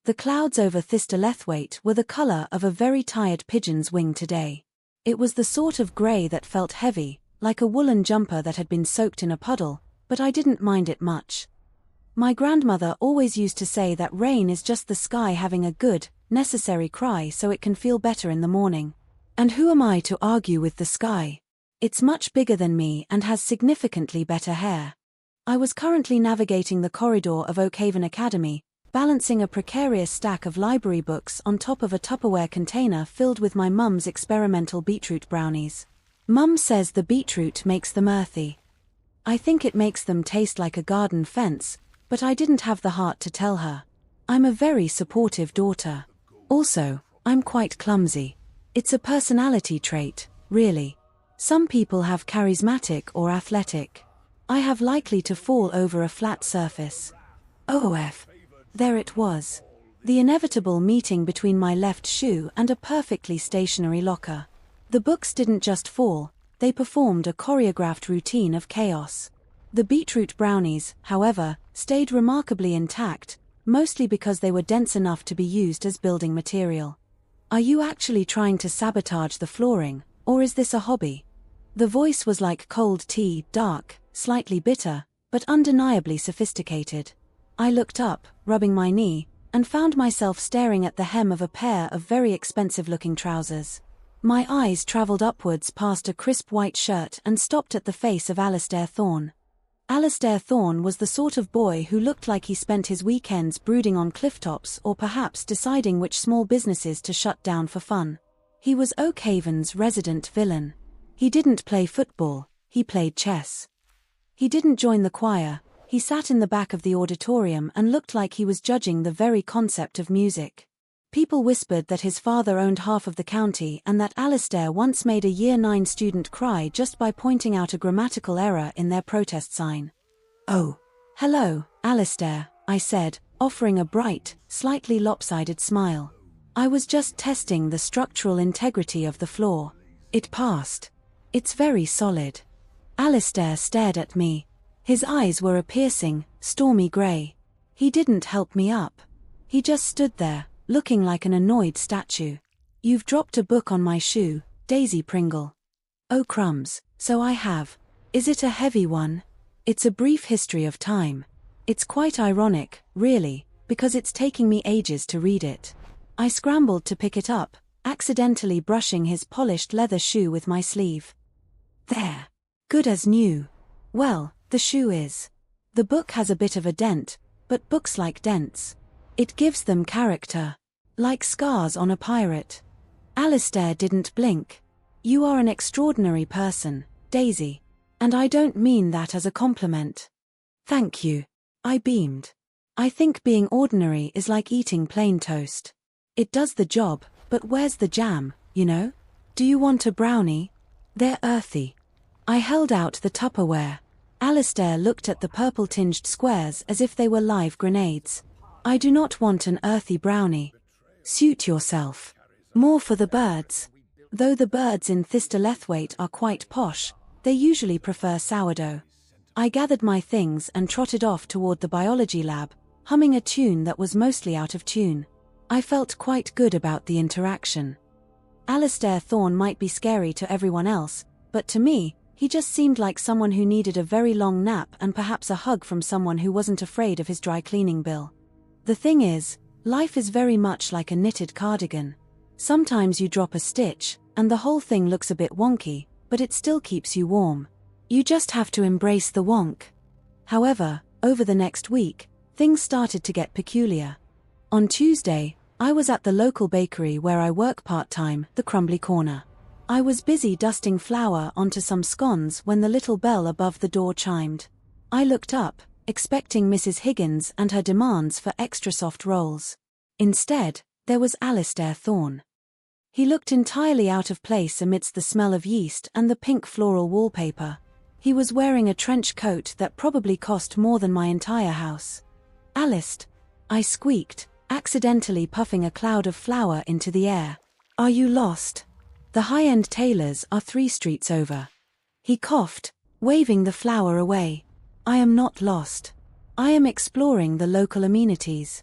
The clouds over Lethwaite were the colour of a very tired pigeon's wing today. It was the sort of grey that felt heavy, like a woolen jumper that had been soaked in a puddle, but I didn't mind it much. My grandmother always used to say that rain is just the sky having a good, necessary cry so it can feel better in the morning. And who am I to argue with the sky? It's much bigger than me and has significantly better hair. I was currently navigating the corridor of Oakhaven Academy, balancing a precarious stack of library books on top of a Tupperware container filled with my mum's experimental beetroot brownies. Mum says the beetroot makes them earthy. I think it makes them taste like a garden fence, but I didn't have the heart to tell her. I'm a very supportive daughter. Also, I'm quite clumsy. It's a personality trait, really. Some people have charismatic or athletic. I have likely to fall over a flat surface. OF. There it was. The inevitable meeting between my left shoe and a perfectly stationary locker. The books didn't just fall, they performed a choreographed routine of chaos. The beetroot brownies, however, stayed remarkably intact, mostly because they were dense enough to be used as building material. Are you actually trying to sabotage the flooring, or is this a hobby? The voice was like cold tea, dark, slightly bitter, but undeniably sophisticated. I looked up, rubbing my knee, and found myself staring at the hem of a pair of very expensive-looking trousers. My eyes travelled upwards past a crisp white shirt and stopped at the face of Alistair Thorne. Alistair Thorne was the sort of boy who looked like he spent his weekends brooding on clifftops or perhaps deciding which small businesses to shut down for fun. He was Oakhaven's resident villain. He didn't play football, he played chess. He didn't join the choir. He sat in the back of the auditorium and looked like he was judging the very concept of music. People whispered that his father owned half of the county and that Alistair once made a Year 9 student cry just by pointing out a grammatical error in their protest sign. "Oh, hello, Alistair," I said, offering a bright, slightly lopsided smile. I was just testing the structural integrity of the floor. It passed. It's very solid. Alistair stared at me. His eyes were a piercing, stormy grey. He didn't help me up. He just stood there, looking like an annoyed statue. "You've dropped a book on my shoe, Daisy Pringle." "Oh crumbs, so I have. Is it a heavy one?" "It's a brief history of time. It's quite ironic, really, because it's taking me ages to read it." I scrambled to pick it up, accidentally brushing his polished leather shoe with my sleeve. There. Good as new. Well, the shoe is. The book has a bit of a dent, but books like dents. It gives them character. Like scars on a pirate. Alistair didn't blink. "You are an extraordinary person, Daisy. And I don't mean that as a compliment." "Thank you." I beamed. "I think being ordinary is like eating plain toast. It does the job, but where's the jam, you know? Do you want a brownie? They're earthy." I held out the Tupperware. Alistair looked at the purple-tinged squares as if they were live grenades. "I do not want an earthy brownie." "Suit yourself. More for the birds." Though the birds in Lethwaite are quite posh, they usually prefer sourdough. I gathered my things and trotted off toward the biology lab, humming a tune that was mostly out of tune. I felt quite good about the interaction. Alistair Thorne might be scary to everyone else, but to me, he just seemed like someone who needed a very long nap and perhaps a hug from someone who wasn't afraid of his dry cleaning bill. The thing is, life is very much like a knitted cardigan. Sometimes you drop a stitch, and the whole thing looks a bit wonky, but it still keeps you warm. You just have to embrace the wonk. However, over the next week, things started to get peculiar. On Tuesday, I was at the local bakery where I work part-time, the Crumbly Corner. I was busy dusting flour onto some scones when the little bell above the door chimed. I looked up, expecting Mrs. Higgins and her demands for extra soft rolls. Instead, there was Alistair Thorne. He looked entirely out of place amidst the smell of yeast and the pink floral wallpaper. He was wearing a trench coat that probably cost more than my entire house. "Alistair," I squeaked, accidentally puffing a cloud of flour into the air. "Are you lost? The high-end tailors are 3 streets over." He coughed, waving the flour away. "I am not lost. I am exploring the local amenities."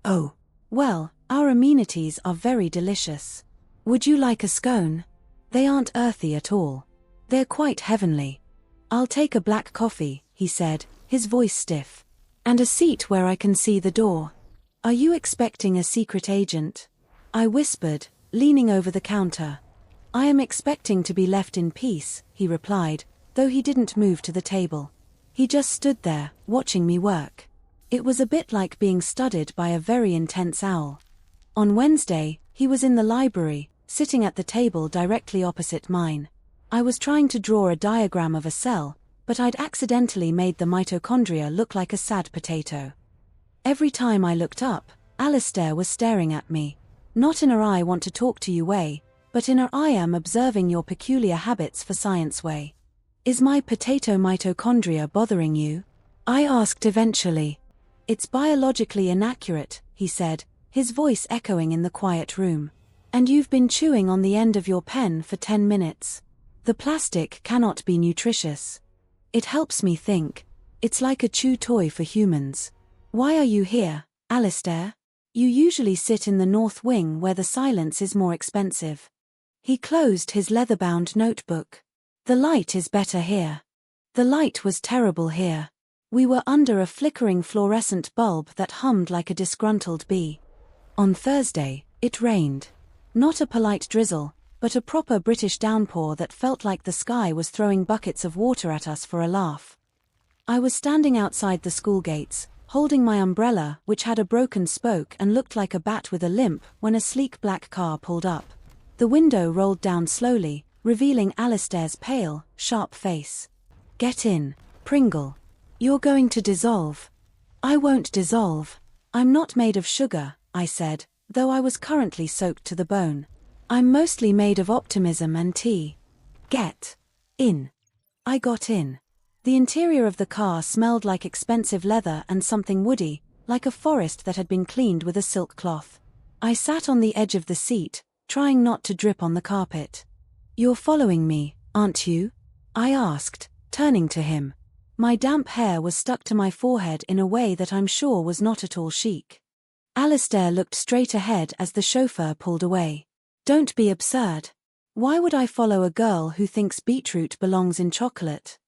"Oh, Well, our amenities are very delicious. Would you like a scone? They aren't earthy at all. They're quite heavenly. I'll take a black coffee, he said, his voice stiff. And a seat where I can see the door. Are you expecting a secret agent? I whispered, leaning over the counter. I am expecting to be left in peace, he replied, though he didn't move to the table. He just stood there, watching me work. It was a bit like being studied by a very intense owl. On Wednesday, he was in the library, sitting at the table directly opposite mine. I was trying to draw a diagram of a cell, but I'd accidentally made the mitochondria look like a sad potato. Every time I looked up, Alistair was staring at me. Not in a "I want to talk to you" way, but in a "I am observing your peculiar habits for science" way. Is my potato mitochondria bothering you? I asked eventually. It's biologically inaccurate, he said, his voice echoing in the quiet room. And you've been chewing on the end of your pen for 10 minutes. The plastic cannot be nutritious. It helps me think. It's like a chew toy for humans. Why are you here, Alistair? You usually sit in the north wing where the silence is more expensive. He closed his leather-bound notebook. The light is better here. The light was terrible here. We were under a flickering fluorescent bulb that hummed like a disgruntled bee. On Thursday, it rained. Not a polite drizzle, but a proper British downpour that felt like the sky was throwing buckets of water at us for a laugh. I was standing outside the school gates, holding my umbrella, which had a broken spoke and looked like a bat with a limp, when a sleek black car pulled up. The window rolled down slowly, revealing Alistair's pale, sharp face. Get in, Pringle. You're going to dissolve. I won't dissolve. I'm not made of sugar, I said, though I was currently soaked to the bone. I'm mostly made of optimism and tea. Get in. I got in. The interior of the car smelled like expensive leather and something woody, like a forest that had been cleaned with a silk cloth. I sat on the edge of the seat, trying not to drip on the carpet. You're following me, aren't you? I asked, turning to him. My damp hair was stuck to my forehead in a way that I'm sure was not at all chic. Alistair looked straight ahead as the chauffeur pulled away. Don't be absurd. Why would I follow a girl who thinks beetroot belongs in chocolate?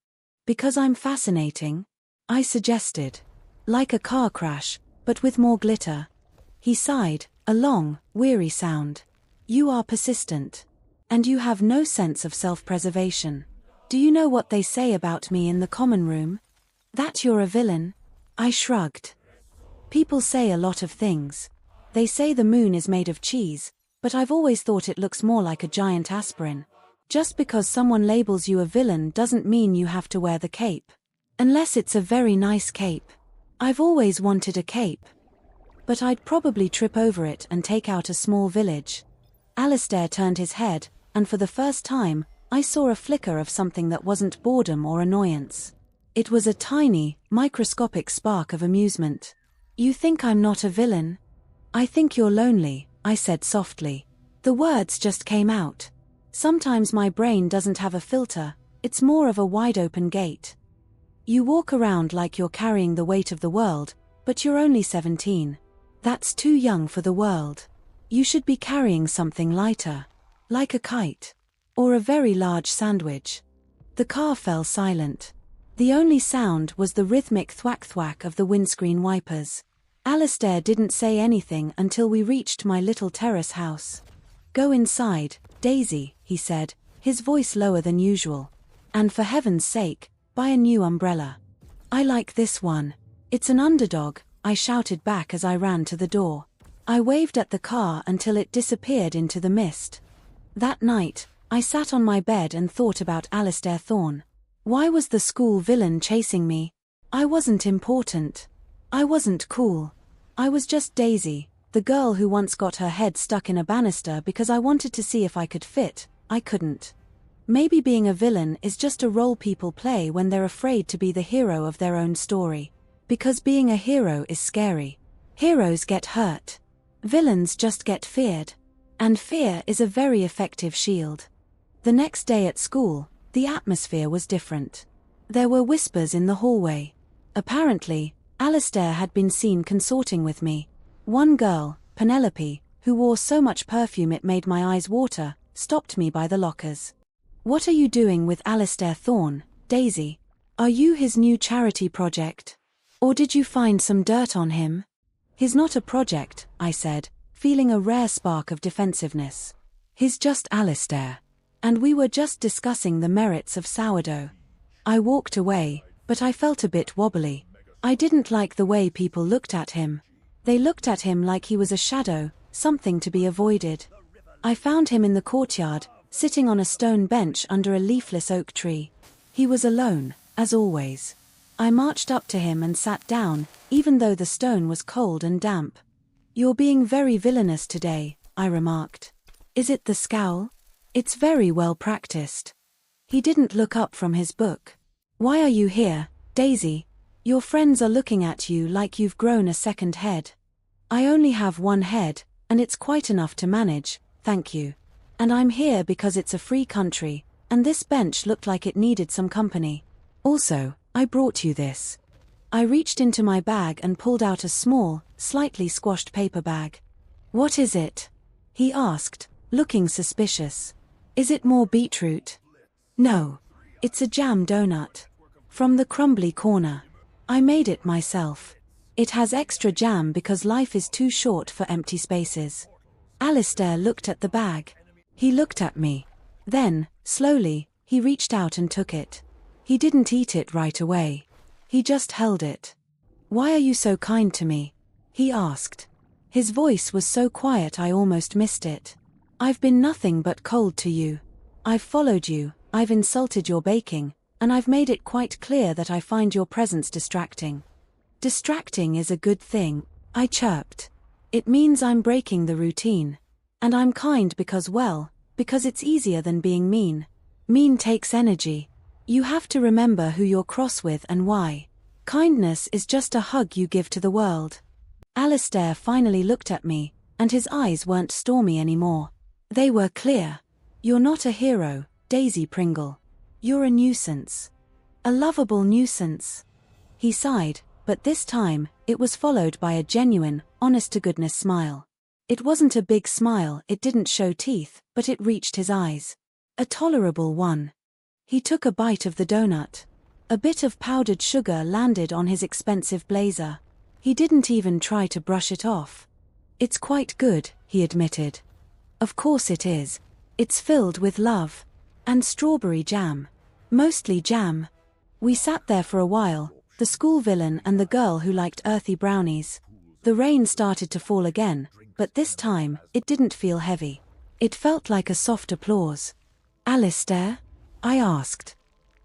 Because I'm fascinating? I suggested. Like a car crash, but with more glitter. He sighed, a long, weary sound. You are persistent. And you have no sense of self-preservation. Do you know what they say about me in the common room? That you're a villain? I shrugged. People say a lot of things. They say the moon is made of cheese, but I've always thought it looks more like a giant aspirin. Just because someone labels you a villain doesn't mean you have to wear the cape. Unless it's a very nice cape. I've always wanted a cape. But I'd probably trip over it and take out a small village. Alistair turned his head, and for the first time, I saw a flicker of something that wasn't boredom or annoyance. It was a tiny, microscopic spark of amusement. You think I'm not a villain? I think you're lonely, I said softly. The words just came out. Sometimes my brain doesn't have a filter, it's more of a wide-open gate. You walk around like you're carrying the weight of the world, but you're only 17. That's too young for the world. You should be carrying something lighter. Like a kite. Or a very large sandwich. The car fell silent. The only sound was the rhythmic thwack-thwack of the windscreen wipers. Alistair didn't say anything until we reached my little terrace house. Go inside, Daisy, he said, his voice lower than usual. And for heaven's sake, buy a new umbrella. I like this one. It's an underdog, I shouted back as I ran to the door. I waved at the car until it disappeared into the mist. That night, I sat on my bed and thought about Alistair Thorne. Why was the school villain chasing me? I wasn't important. I wasn't cool. I was just Daisy, the girl who once got her head stuck in a banister because I wanted to see if I could fit. I couldn't. Maybe being a villain is just a role people play when they're afraid to be the hero of their own story. Because being a hero is scary. Heroes get hurt. Villains just get feared. And fear is a very effective shield. The next day at school, the atmosphere was different. There were whispers in the hallway. Apparently, Alistair had been seen consorting with me. One girl, Penelope, who wore so much perfume it made my eyes water, stopped me by the lockers. "What are you doing with Alistair Thorne, Daisy? Are you his new charity project? Or did you find some dirt on him?" "He's not a project," I said, feeling a rare spark of defensiveness. "He's just Alistair. And we were just discussing the merits of sourdough." I walked away, but I felt a bit wobbly. I didn't like the way people looked at him. They looked at him like he was a shadow, something to be avoided. I found him in the courtyard, sitting on a stone bench under a leafless oak tree. He was alone, as always. I marched up to him and sat down, even though the stone was cold and damp. "You're being very villainous today," I remarked. "Is it the scowl? It's very well practiced." He didn't look up from his book. "Why are you here, Daisy? Your friends are looking at you like you've grown a second head." "I only have one head, and it's quite enough to manage, thank you. And I'm here because it's a free country, and this bench looked like it needed some company. Also, I brought you this." I reached into my bag and pulled out a small, slightly squashed paper bag. "What is it?" he asked, looking suspicious. "Is it more beetroot?" "No. It's a jam donut. From the crumbly corner. I made it myself. It has extra jam because life is too short for empty spaces." Alistair looked at the bag. He looked at me. Then, slowly, he reached out and took it. He didn't eat it right away. He just held it. "Why are you so kind to me?" he asked. His voice was so quiet I almost missed it. "I've been nothing but cold to you. I've followed you, I've insulted your baking, and I've made it quite clear that I find your presence distracting." "Distracting is a good thing," I chirped. "It means I'm breaking the routine. And I'm kind because it's easier than being mean. Mean takes energy. You have to remember who you're cross with and why. Kindness is just a hug you give to the world." Alistair finally looked at me, and his eyes weren't stormy anymore. They were clear. "You're not a hero, Daisy Pringle. You're a nuisance. A lovable nuisance." He sighed, but this time, it was followed by a genuine, honest-to-goodness smile. It wasn't a big smile, it didn't show teeth, but it reached his eyes. A tolerable one. He took a bite of the donut. A bit of powdered sugar landed on his expensive blazer. He didn't even try to brush it off. "It's quite good," he admitted. "Of course it is. It's filled with love. And strawberry jam. Mostly jam." We sat there for a while, the school villain and the girl who liked earthy brownies. The rain started to fall again, but this time, it didn't feel heavy. It felt like a soft applause. "Alistair?" I asked.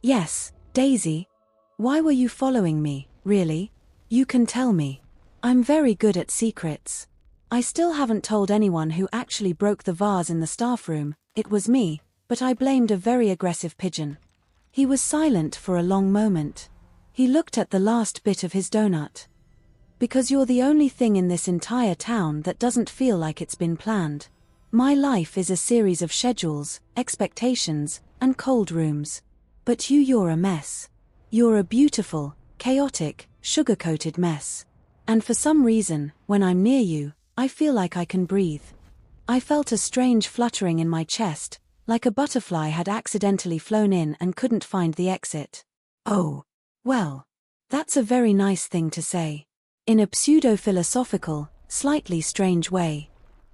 "Yes, Daisy. Why were you following me, really? You can tell me. I'm very good at secrets. I still haven't told anyone who actually broke the vase in the staff room. It was me, but I blamed a very aggressive pigeon." He was silent for a long moment. He looked at the last bit of his donut. "Because you're the only thing in this entire town that doesn't feel like it's been planned. My life is a series of schedules, expectations, and cold rooms. But you're a mess. You're a beautiful, chaotic, sugar-coated mess. And for some reason, when I'm near you, I feel like I can breathe." I felt a strange fluttering in my chest, like a butterfly had accidentally flown in and couldn't find the exit. "Oh, well, that's a very nice thing to say." In a pseudo-philosophical, slightly strange way.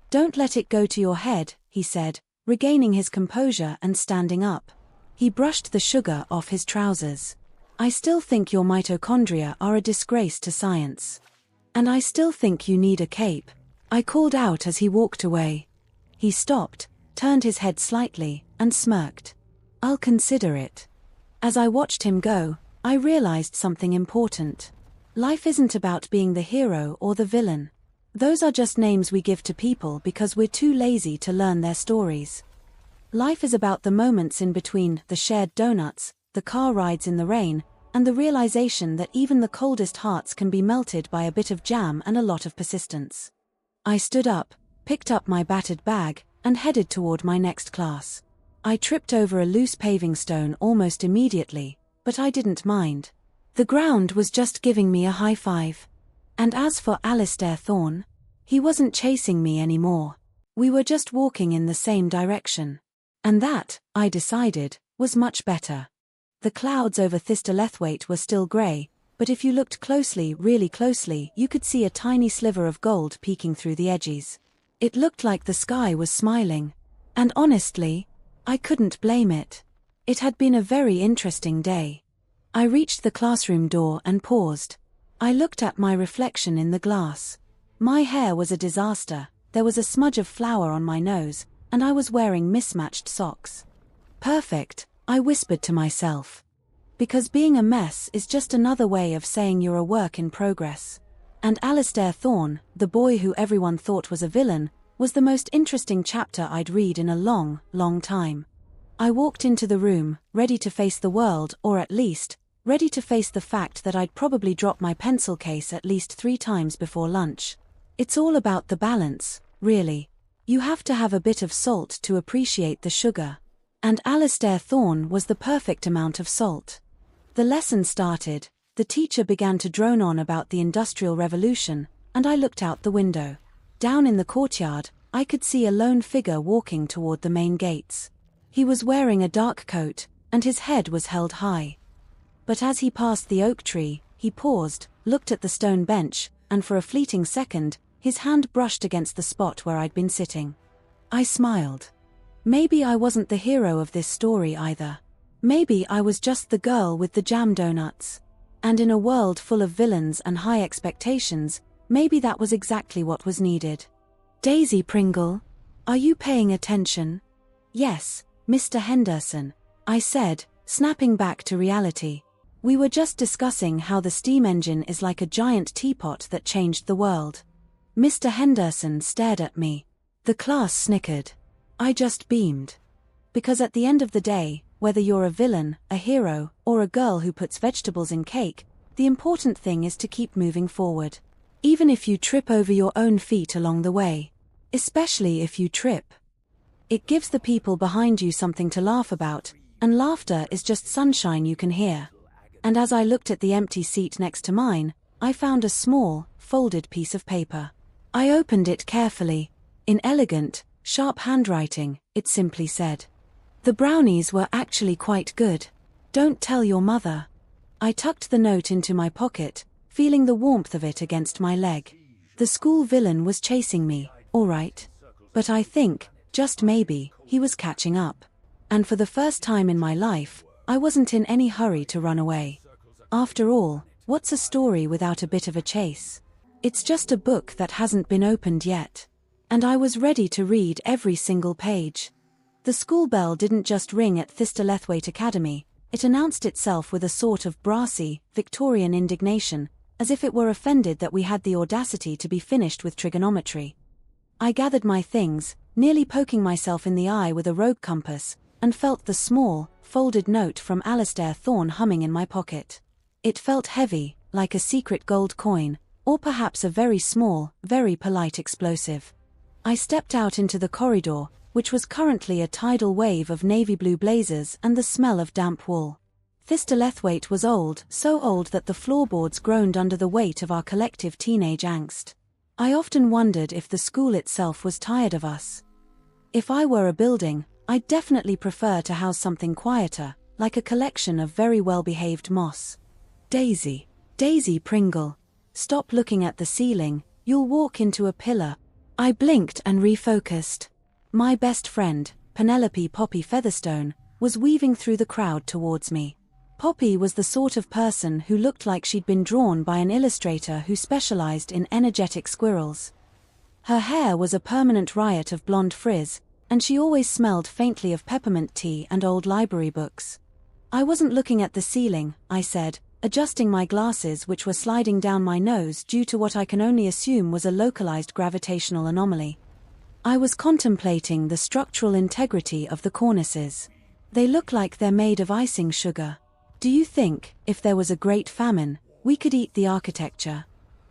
"Don't let it go to your head," he said, regaining his composure and standing up. He brushed the sugar off his trousers. "I still think your mitochondria are a disgrace to science. And I still think you need a cape," I called out as he walked away. He stopped, turned his head slightly, and smirked. "I'll consider it." As I watched him go, I realized something important. Life isn't about being the hero or the villain. Those are just names we give to people because we're too lazy to learn their stories. Life is about the moments in between the shared donuts, the car rides in the rain, and the realization that even the coldest hearts can be melted by a bit of jam and a lot of persistence. I stood up, picked up my battered bag, and headed toward my next class. I tripped over a loose paving stone almost immediately, but I didn't mind. The ground was just giving me a high five. And as for Alistair Thorne, He wasn't chasing me anymore. We were just walking in the same direction. And that, I decided, was much better. The clouds over Thistolethwaite were still grey, but if you looked closely, really closely, you could see a tiny sliver of gold peeking through the edges. It looked like the sky was smiling. And honestly, I couldn't blame it. It had been a very interesting day. I reached the classroom door and paused. I looked at my reflection in the glass. My hair was a disaster, there was a smudge of flour on my nose, and I was wearing mismatched socks. Perfect, I whispered to myself. Because being a mess is just another way of saying you're a work in progress. And Alistair Thorne, the boy who everyone thought was a villain, was the most interesting chapter I'd read in a long, long time. I walked into the room, ready to face the world, or at least, ready to face the fact that I'd probably drop my pencil case at least 3 times before lunch. It's all about the balance, really. You have to have a bit of salt to appreciate the sugar. And Alistair Thorne was the perfect amount of salt. The lesson started, the teacher began to drone on about the Industrial Revolution, and I looked out the window. Down in the courtyard, I could see a lone figure walking toward the main gates. He was wearing a dark coat, and his head was held high. But as he passed the oak tree, he paused, looked at the stone bench, and for a fleeting second, his hand brushed against the spot where I'd been sitting. I smiled. Maybe I wasn't the hero of this story either. Maybe I was just the girl with the jam donuts. And in a world full of villains and high expectations, maybe that was exactly what was needed. Daisy Pringle, are you paying attention? Yes, Mr. Henderson, I said, snapping back to reality. We were just discussing how the steam engine is like a giant teapot that changed the world. Mr. Henderson stared at me. The class snickered. I just beamed. Because at the end of the day, whether you're a villain, a hero, or a girl who puts vegetables in cake, the important thing is to keep moving forward. Even if you trip over your own feet along the way. Especially if you trip. It gives the people behind you something to laugh about, and laughter is just sunshine you can hear. And as I looked at the empty seat next to mine, I found a small, folded piece of paper. I opened it carefully. In elegant, sharp handwriting, it simply said, "The brownies were actually quite good. Don't tell your mother." I tucked the note into my pocket, feeling the warmth of it against my leg. The school villain was chasing me, all right. But I think, just maybe, he was catching up. And for the first time in my life, I wasn't in any hurry to run away. After all, what's a story without a bit of a chase? It's just a book that hasn't been opened yet. And I was ready to read every single page. The school bell didn't just ring at Thistolethwaite Academy, it announced itself with a sort of brassy, Victorian indignation, as if it were offended that we had the audacity to be finished with trigonometry. I gathered my things, nearly poking myself in the eye with a rogue compass, and felt the small, folded note from Alistair Thorne humming in my pocket. It felt heavy, like a secret gold coin, or perhaps a very small, very polite explosive. I stepped out into the corridor, which was currently a tidal wave of navy blue blazers and the smell of damp wool. Thistolethwaite was old, so old that the floorboards groaned under the weight of our collective teenage angst. I often wondered if the school itself was tired of us. If I were a building, I'd definitely prefer to house something quieter, like a collection of very well-behaved moss. Daisy Pringle. Stop looking at the ceiling, you'll walk into a pillar. I blinked and refocused. My best friend, Penelope Poppy Featherstone, was weaving through the crowd towards me. Poppy was the sort of person who looked like she'd been drawn by an illustrator who specialized in energetic squirrels. Her hair was a permanent riot of blonde frizz, and she always smelled faintly of peppermint tea and old library books. I wasn't looking at the ceiling, I said, adjusting my glasses which were sliding down my nose due to what I can only assume was a localized gravitational anomaly. I was contemplating the structural integrity of the cornices. They look like they're made of icing sugar. Do you think, if there was a great famine, we could eat the architecture?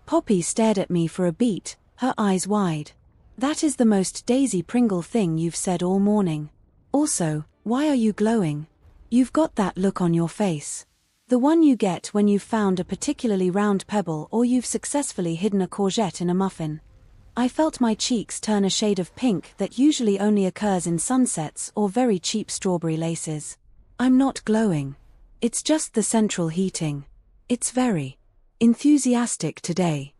Poppy stared at me for a beat, her eyes wide. That is the most Daisy Pringle thing you've said all morning. Also, why are you glowing? You've got that look on your face. The one you get when you've found a particularly round pebble or you've successfully hidden a courgette in a muffin. I felt my cheeks turn a shade of pink that usually only occurs in sunsets or very cheap strawberry laces. I'm not glowing. It's just the central heating. It's very enthusiastic today.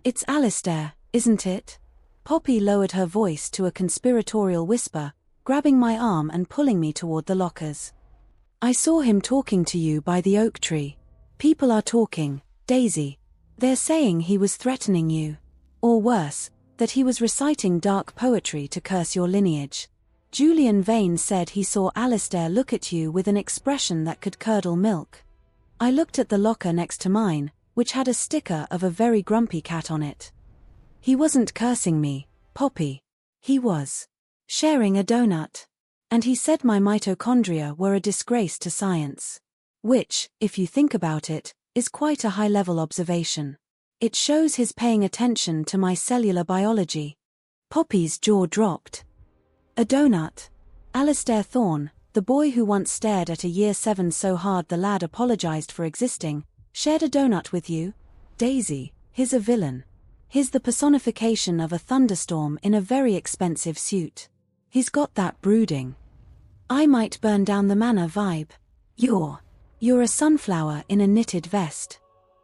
It's Alistair, isn't it? Poppy lowered her voice to a conspiratorial whisper, grabbing my arm and pulling me toward the lockers. I saw him talking to you by the oak tree. People are talking, Daisy. They're saying he was threatening you. Or worse, that he was reciting dark poetry to curse your lineage. Julian Vane said he saw Alistair look at you with an expression that could curdle milk. I looked at the locker next to mine, which had a sticker of a very grumpy cat on it. He wasn't cursing me, Poppy. He was sharing a donut. And he said my mitochondria were a disgrace to science. Which, if you think about it, is quite a high-level observation. It shows he's paying attention to my cellular biology. Poppy's jaw dropped. A donut. Alistair Thorne, the boy who once stared at a Year 7 so hard the lad apologized for existing, shared a donut with you? Daisy, he's a villain. He's the personification of a thunderstorm in a very expensive suit. He's got that brooding. I might burn down the manor vibe. You're a sunflower in a knitted vest.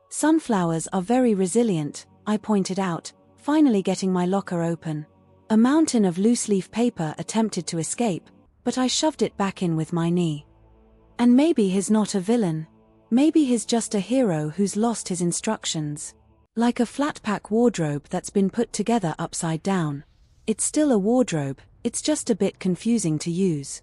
Sunflowers are very resilient, I pointed out, finally getting my locker open. A mountain of loose-leaf paper attempted to escape, but I shoved it back in with my knee. And maybe he's not a villain. Maybe he's just a hero who's lost his instructions. Like a flat-pack wardrobe that's been put together upside down. It's still a wardrobe, it's just a bit confusing to use.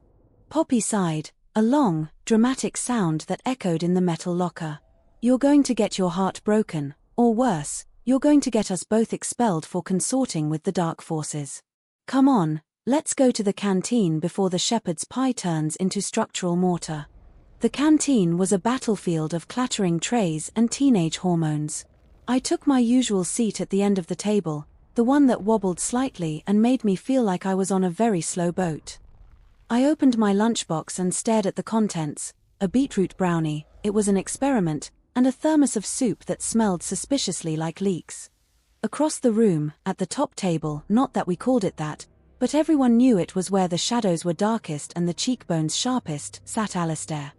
Poppy sighed, a long, dramatic sound that echoed in the metal locker. You're going to get your heart broken, or worse, you're going to get us both expelled for consorting with the dark forces. Come on, let's go to the canteen before the shepherd's pie turns into structural mortar. The canteen was a battlefield of clattering trays and teenage hormones. I took my usual seat at the end of the table, the one that wobbled slightly and made me feel like I was on a very slow boat. I opened my lunchbox and stared at the contents, a beetroot brownie, it was an experiment, and a thermos of soup that smelled suspiciously like leeks. Across the room, at the top table, not that we called it that, but everyone knew it was where the shadows were darkest and the cheekbones sharpest, sat Alistair.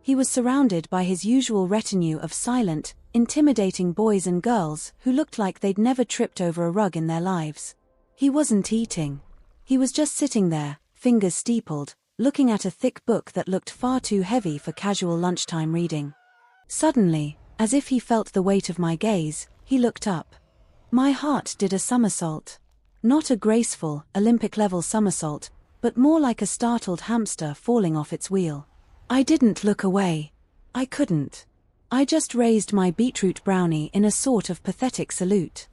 He was surrounded by his usual retinue of silent, intimidating boys and girls who looked like they'd never tripped over a rug in their lives. He wasn't eating. He was just sitting there, fingers steepled, looking at a thick book that looked far too heavy for casual lunchtime reading. Suddenly, as if he felt the weight of my gaze, he looked up. My heart did a somersault. Not a graceful, Olympic-level somersault, but more like a startled hamster falling off its wheel. I didn't look away. I couldn't. I just raised my beetroot brownie in a sort of pathetic salute.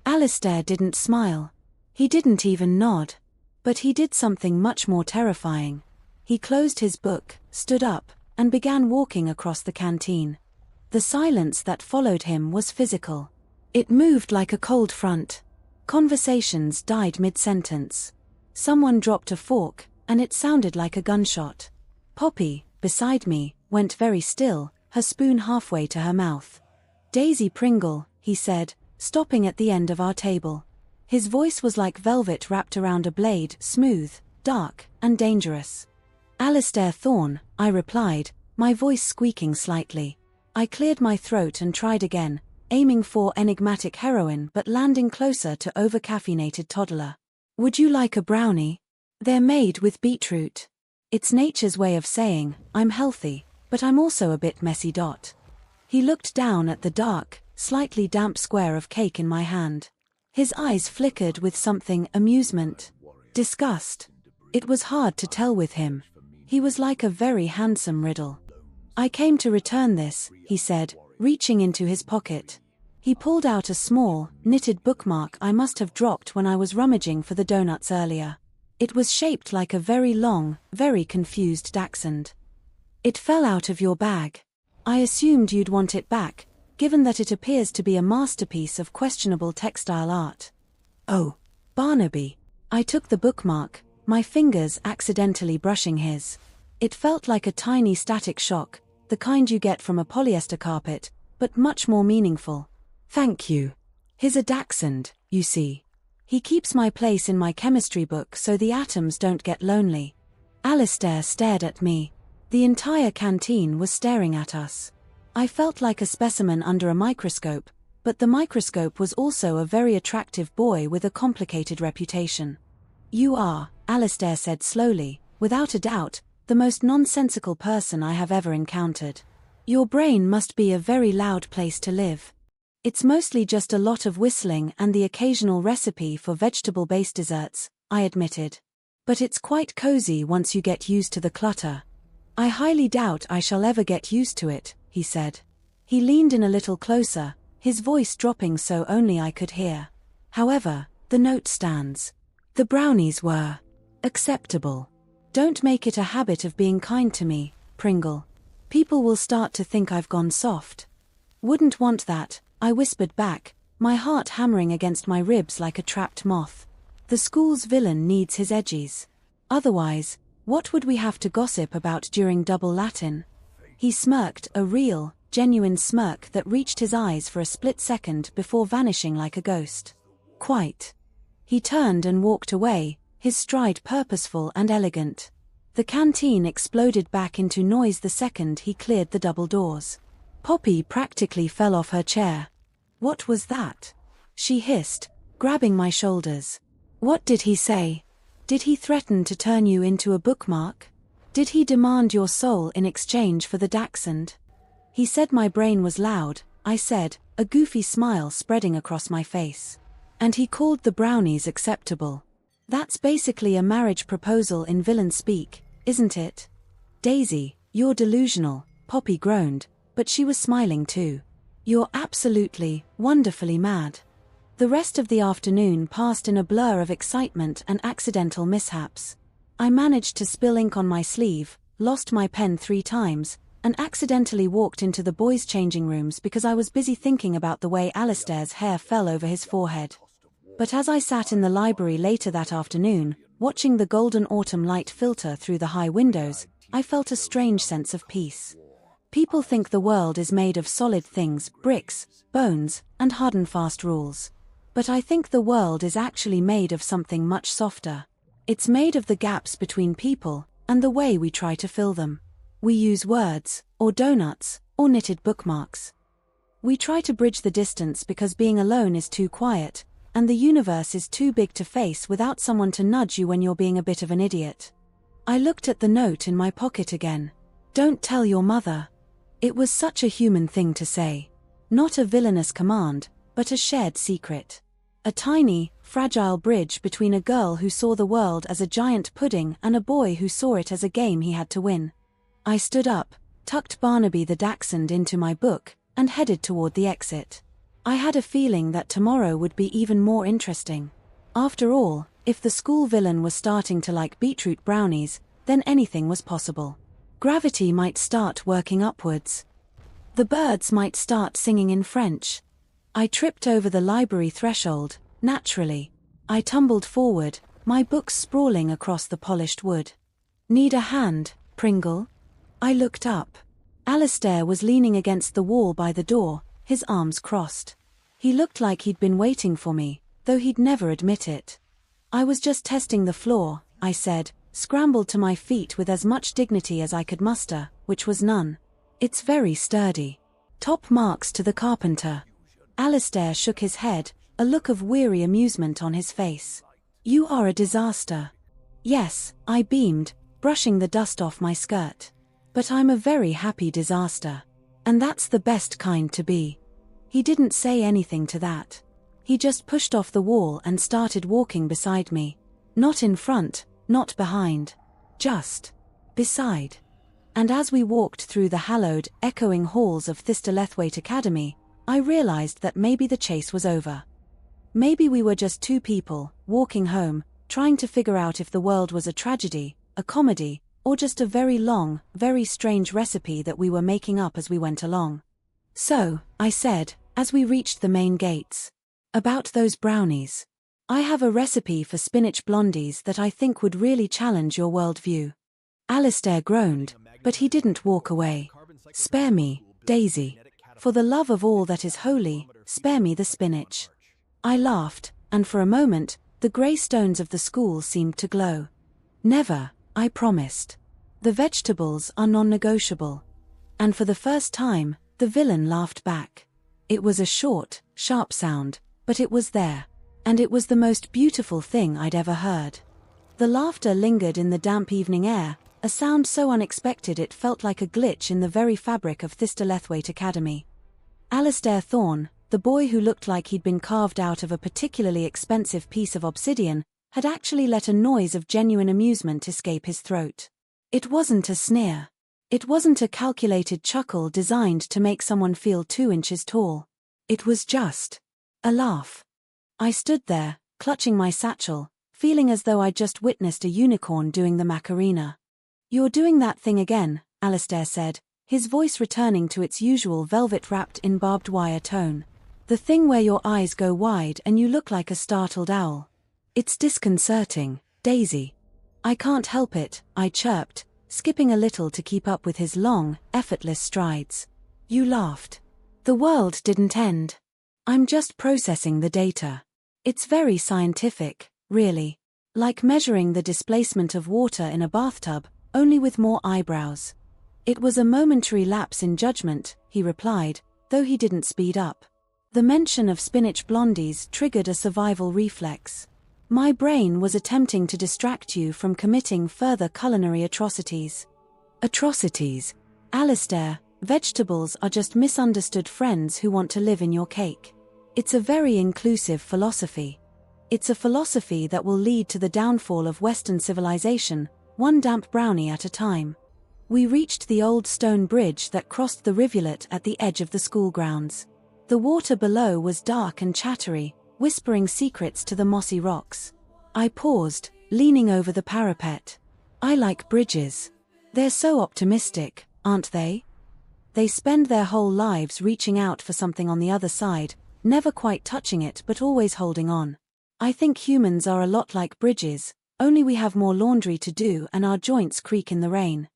Alistair didn't smile. He didn't even nod. But he did something much more terrifying. He closed his book, stood up, and began walking across the canteen. The silence that followed him was physical. It moved like a cold front. Conversations died mid-sentence. Someone dropped a fork, and it sounded like a gunshot. Poppy, beside me, went very still, her spoon halfway to her mouth. Daisy Pringle, he said, stopping at the end of our table. His voice was like velvet wrapped around a blade, smooth, dark, and dangerous. Alistair Thorne, I replied, my voice squeaking slightly. I cleared my throat and tried again, aiming for enigmatic heroine but landing closer to over-caffeinated toddler. Would you like a brownie? They're made with beetroot. It's nature's way of saying, I'm healthy, but I'm also a bit messy. He looked down at the dark, slightly damp square of cake in my hand. His eyes flickered with something, amusement, disgust. It was hard to tell with him. He was like a very handsome riddle. I came to return this, he said, reaching into his pocket. He pulled out a small, knitted bookmark I must have dropped when I was rummaging for the donuts earlier. It was shaped like a very long, very confused dachshund. It fell out of your bag. I assumed you'd want it back, given that it appears to be a masterpiece of questionable textile art. Oh, Barnaby. I took the bookmark, my fingers accidentally brushing his. It felt like a tiny static shock, the kind you get from a polyester carpet, but much more meaningful. Thank you. He's a dachshund, you see. He keeps my place in my chemistry book so the atoms don't get lonely. Alistair stared at me. The entire canteen was staring at us. I felt like a specimen under a microscope, but the microscope was also a very attractive boy with a complicated reputation. You are, Alistair said slowly, without a doubt, the most nonsensical person I have ever encountered. Your brain must be a very loud place to live. It's mostly just a lot of whistling and the occasional recipe for vegetable-based desserts, I admitted. But it's quite cozy once you get used to the clutter. I highly doubt I shall ever get used to it, he said. He leaned in a little closer, his voice dropping so only I could hear. However, the note stands. The brownies were acceptable. Don't make it a habit of being kind to me, Pringle. People will start to think I've gone soft. Wouldn't want that, I whispered back, my heart hammering against my ribs like a trapped moth. The school's villain needs his edgies. Otherwise, what would we have to gossip about during double Latin? He smirked, a real, genuine smirk that reached his eyes for a split second before vanishing like a ghost. Quite. He turned and walked away, his stride purposeful and elegant. The canteen exploded back into noise the second he cleared the double doors. Poppy practically fell off her chair. What was that? She hissed, grabbing my shoulders. What did he say? Did he threaten to turn you into a bookmark? Did he demand your soul in exchange for the dachshund? He said my brain was loud, I said, a goofy smile spreading across my face. And he called the brownies acceptable. That's basically a marriage proposal in villain speak, isn't it? Daisy, you're delusional, Poppy groaned, but she was smiling too. You're absolutely, wonderfully mad. The rest of the afternoon passed in a blur of excitement and accidental mishaps. I managed to spill ink on my sleeve, lost my pen 3 times, and accidentally walked into the boys' changing rooms because I was busy thinking about the way Alistair's hair fell over his forehead. But as I sat in the library later that afternoon, watching the golden autumn light filter through the high windows, I felt a strange sense of peace. People think the world is made of solid things, bricks, bones, and hard and fast rules. But I think the world is actually made of something much softer. It's made of the gaps between people, and the way we try to fill them. We use words, or donuts, or knitted bookmarks. We try to bridge the distance because being alone is too quiet, and the universe is too big to face without someone to nudge you when you're being a bit of an idiot. I looked at the note in my pocket again. Don't tell your mother. It was such a human thing to say. Not a villainous command, but a shared secret. A tiny, fragile bridge between a girl who saw the world as a giant pudding and a boy who saw it as a game he had to win. I stood up, tucked Barnaby the dachshund into my book, and headed toward the exit. I had a feeling that tomorrow would be even more interesting. After all, if the school villain was starting to like beetroot brownies, then anything was possible. Gravity might start working upwards. The birds might start singing in French. I tripped over the library threshold, naturally. I tumbled forward, my books sprawling across the polished wood. Need a hand, Pringle? I looked up. Alistair was leaning against the wall by the door, his arms crossed. He looked like he'd been waiting for me, though he'd never admit it. I was just testing the floor, I said, scrambled to my feet with as much dignity as I could muster, which was none. It's very sturdy. Top marks to the carpenter. Alistair shook his head, a look of weary amusement on his face. You are a disaster. Yes, I beamed, brushing the dust off my skirt. But I'm a very happy disaster. And that's the best kind to be. He didn't say anything to that. He just pushed off the wall and started walking beside me. Not in front, not behind. Just beside. And as we walked through the hallowed, echoing halls of Heartwarming Academy, I realized that maybe the chase was over. Maybe we were just 2 people, walking home, trying to figure out if the world was a tragedy, a comedy, or just a very long, very strange recipe that we were making up as we went along. So, I said, as we reached the main gates. About those brownies. I have a recipe for spinach blondies that I think would really challenge your worldview. Alistair groaned, but he didn't walk away. Spare me, Daisy. For the love of all that is holy, spare me the spinach. I laughed, and for a moment, the grey stones of the school seemed to glow. Never, I promised. The vegetables are non-negotiable. And for the first time, the villain laughed back. It was a short, sharp sound, but it was there. And it was the most beautiful thing I'd ever heard. The laughter lingered in the damp evening air, a sound so unexpected it felt like a glitch in the very fabric of Heartwarming Academy. Alistair Thorne, the boy who looked like he'd been carved out of a particularly expensive piece of obsidian, had actually let a noise of genuine amusement escape his throat. It wasn't a sneer. It wasn't a calculated chuckle designed to make someone feel 2 inches tall. It was just a laugh. I stood there, clutching my satchel, feeling as though I'd just witnessed a unicorn doing the Macarena. "You're doing that thing again," Alistair said, his voice returning to its usual velvet-wrapped in barbed wire tone. "The thing where your eyes go wide and you look like a startled owl. It's disconcerting, Daisy." "I can't help it," I chirped, skipping a little to keep up with his long, effortless strides. "You laughed. The world didn't end. I'm just processing the data. It's very scientific, really. Like measuring the displacement of water in a bathtub, only with more eyebrows." "It was a momentary lapse in judgment," he replied, though he didn't speed up. The mention of spinach blondies triggered a survival reflex. My brain was attempting to distract you from committing further culinary atrocities. Atrocities? Alistair, vegetables are just misunderstood friends who want to live in your cake. It's a very inclusive philosophy. It's a philosophy that will lead to the downfall of Western civilization, one damp brownie at a time. We reached the old stone bridge that crossed the rivulet at the edge of the school grounds. The water below was dark and chattery, whispering secrets to the mossy rocks. I paused, leaning over the parapet. I like bridges. They're so optimistic, aren't they? They spend their whole lives reaching out for something on the other side, never quite touching it but always holding on. I think humans are a lot like bridges, only we have more laundry to do and our joints creak in the rain.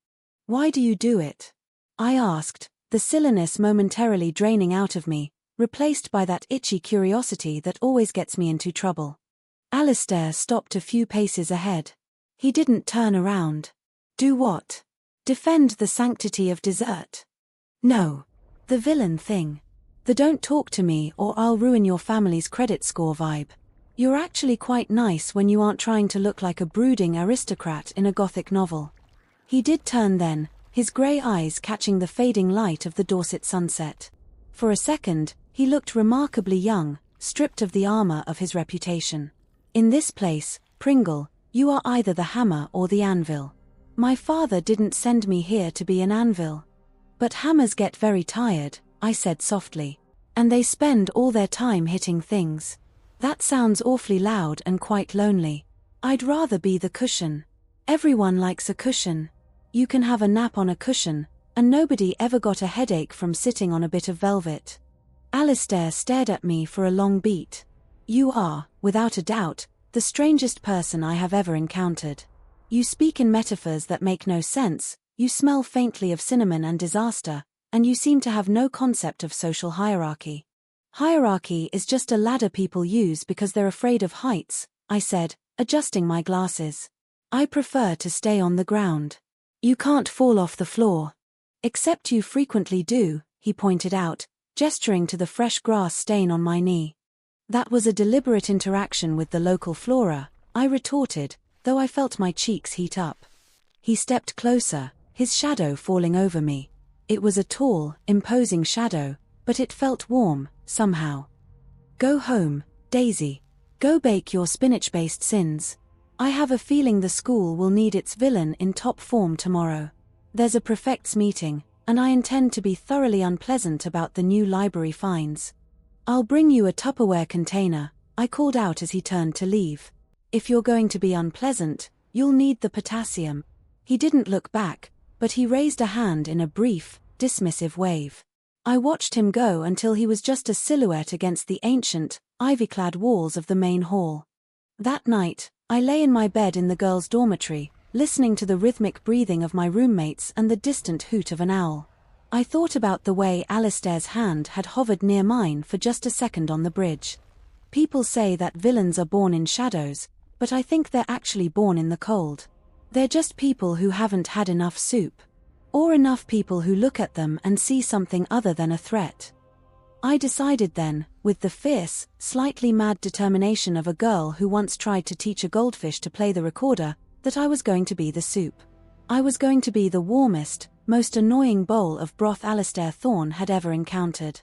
"Why do you do it?" I asked, the silliness momentarily draining out of me, replaced by that itchy curiosity that always gets me into trouble. Alistair stopped a few paces ahead. He didn't turn around. "Do what? Defend the sanctity of dessert?" "No. The villain thing. The don't talk to me or I'll ruin your family's credit score vibe. You're actually quite nice when you aren't trying to look like a brooding aristocrat in a gothic novel." He did turn then, his grey eyes catching the fading light of the Dorset sunset. For a second, he looked remarkably young, stripped of the armor of his reputation. "In this place, Pringle, you are either the hammer or the anvil. My father didn't send me here to be an anvil." "But hammers get very tired," I said softly. "And they spend all their time hitting things. That sounds awfully loud and quite lonely. I'd rather be the cushion. Everyone likes a cushion. You can have a nap on a cushion, and nobody ever got a headache from sitting on a bit of velvet." Alistair stared at me for a long beat. "You are, without a doubt, the strangest person I have ever encountered. You speak in metaphors that make no sense, you smell faintly of cinnamon and disaster, and you seem to have no concept of social hierarchy." "Hierarchy is just a ladder people use because they're afraid of heights," I said, adjusting my glasses. "I prefer to stay on the ground. You can't fall off the floor." "Except you frequently do," he pointed out, gesturing to the fresh grass stain on my knee. "That was a deliberate interaction with the local flora," I retorted, though I felt my cheeks heat up. He stepped closer, his shadow falling over me. It was a tall, imposing shadow, but it felt warm, somehow. "Go home, Daisy. Go bake your spinach-based sins. I have a feeling the school will need its villain in top form tomorrow. There's a prefects meeting, and I intend to be thoroughly unpleasant about the new library finds. I'll bring you a Tupperware container," I called out as he turned to leave. "If you're going to be unpleasant, you'll need the potassium." He didn't look back, but he raised a hand in a brief, dismissive wave. I watched him go until he was just a silhouette against the ancient, ivy-clad walls of the main hall. That night, I lay in my bed in the girls' dormitory, listening to the rhythmic breathing of my roommates and the distant hoot of an owl. I thought about the way Alistair's hand had hovered near mine for just a second on the bridge. People say that villains are born in shadows, but I think they're actually born in the cold. They're just people who haven't had enough soup. Or enough people who look at them and see something other than a threat. I decided then, with the fierce, slightly mad determination of a girl who once tried to teach a goldfish to play the recorder, that I was going to be the soup. I was going to be the warmest, most annoying bowl of broth Alistair Thorne had ever encountered.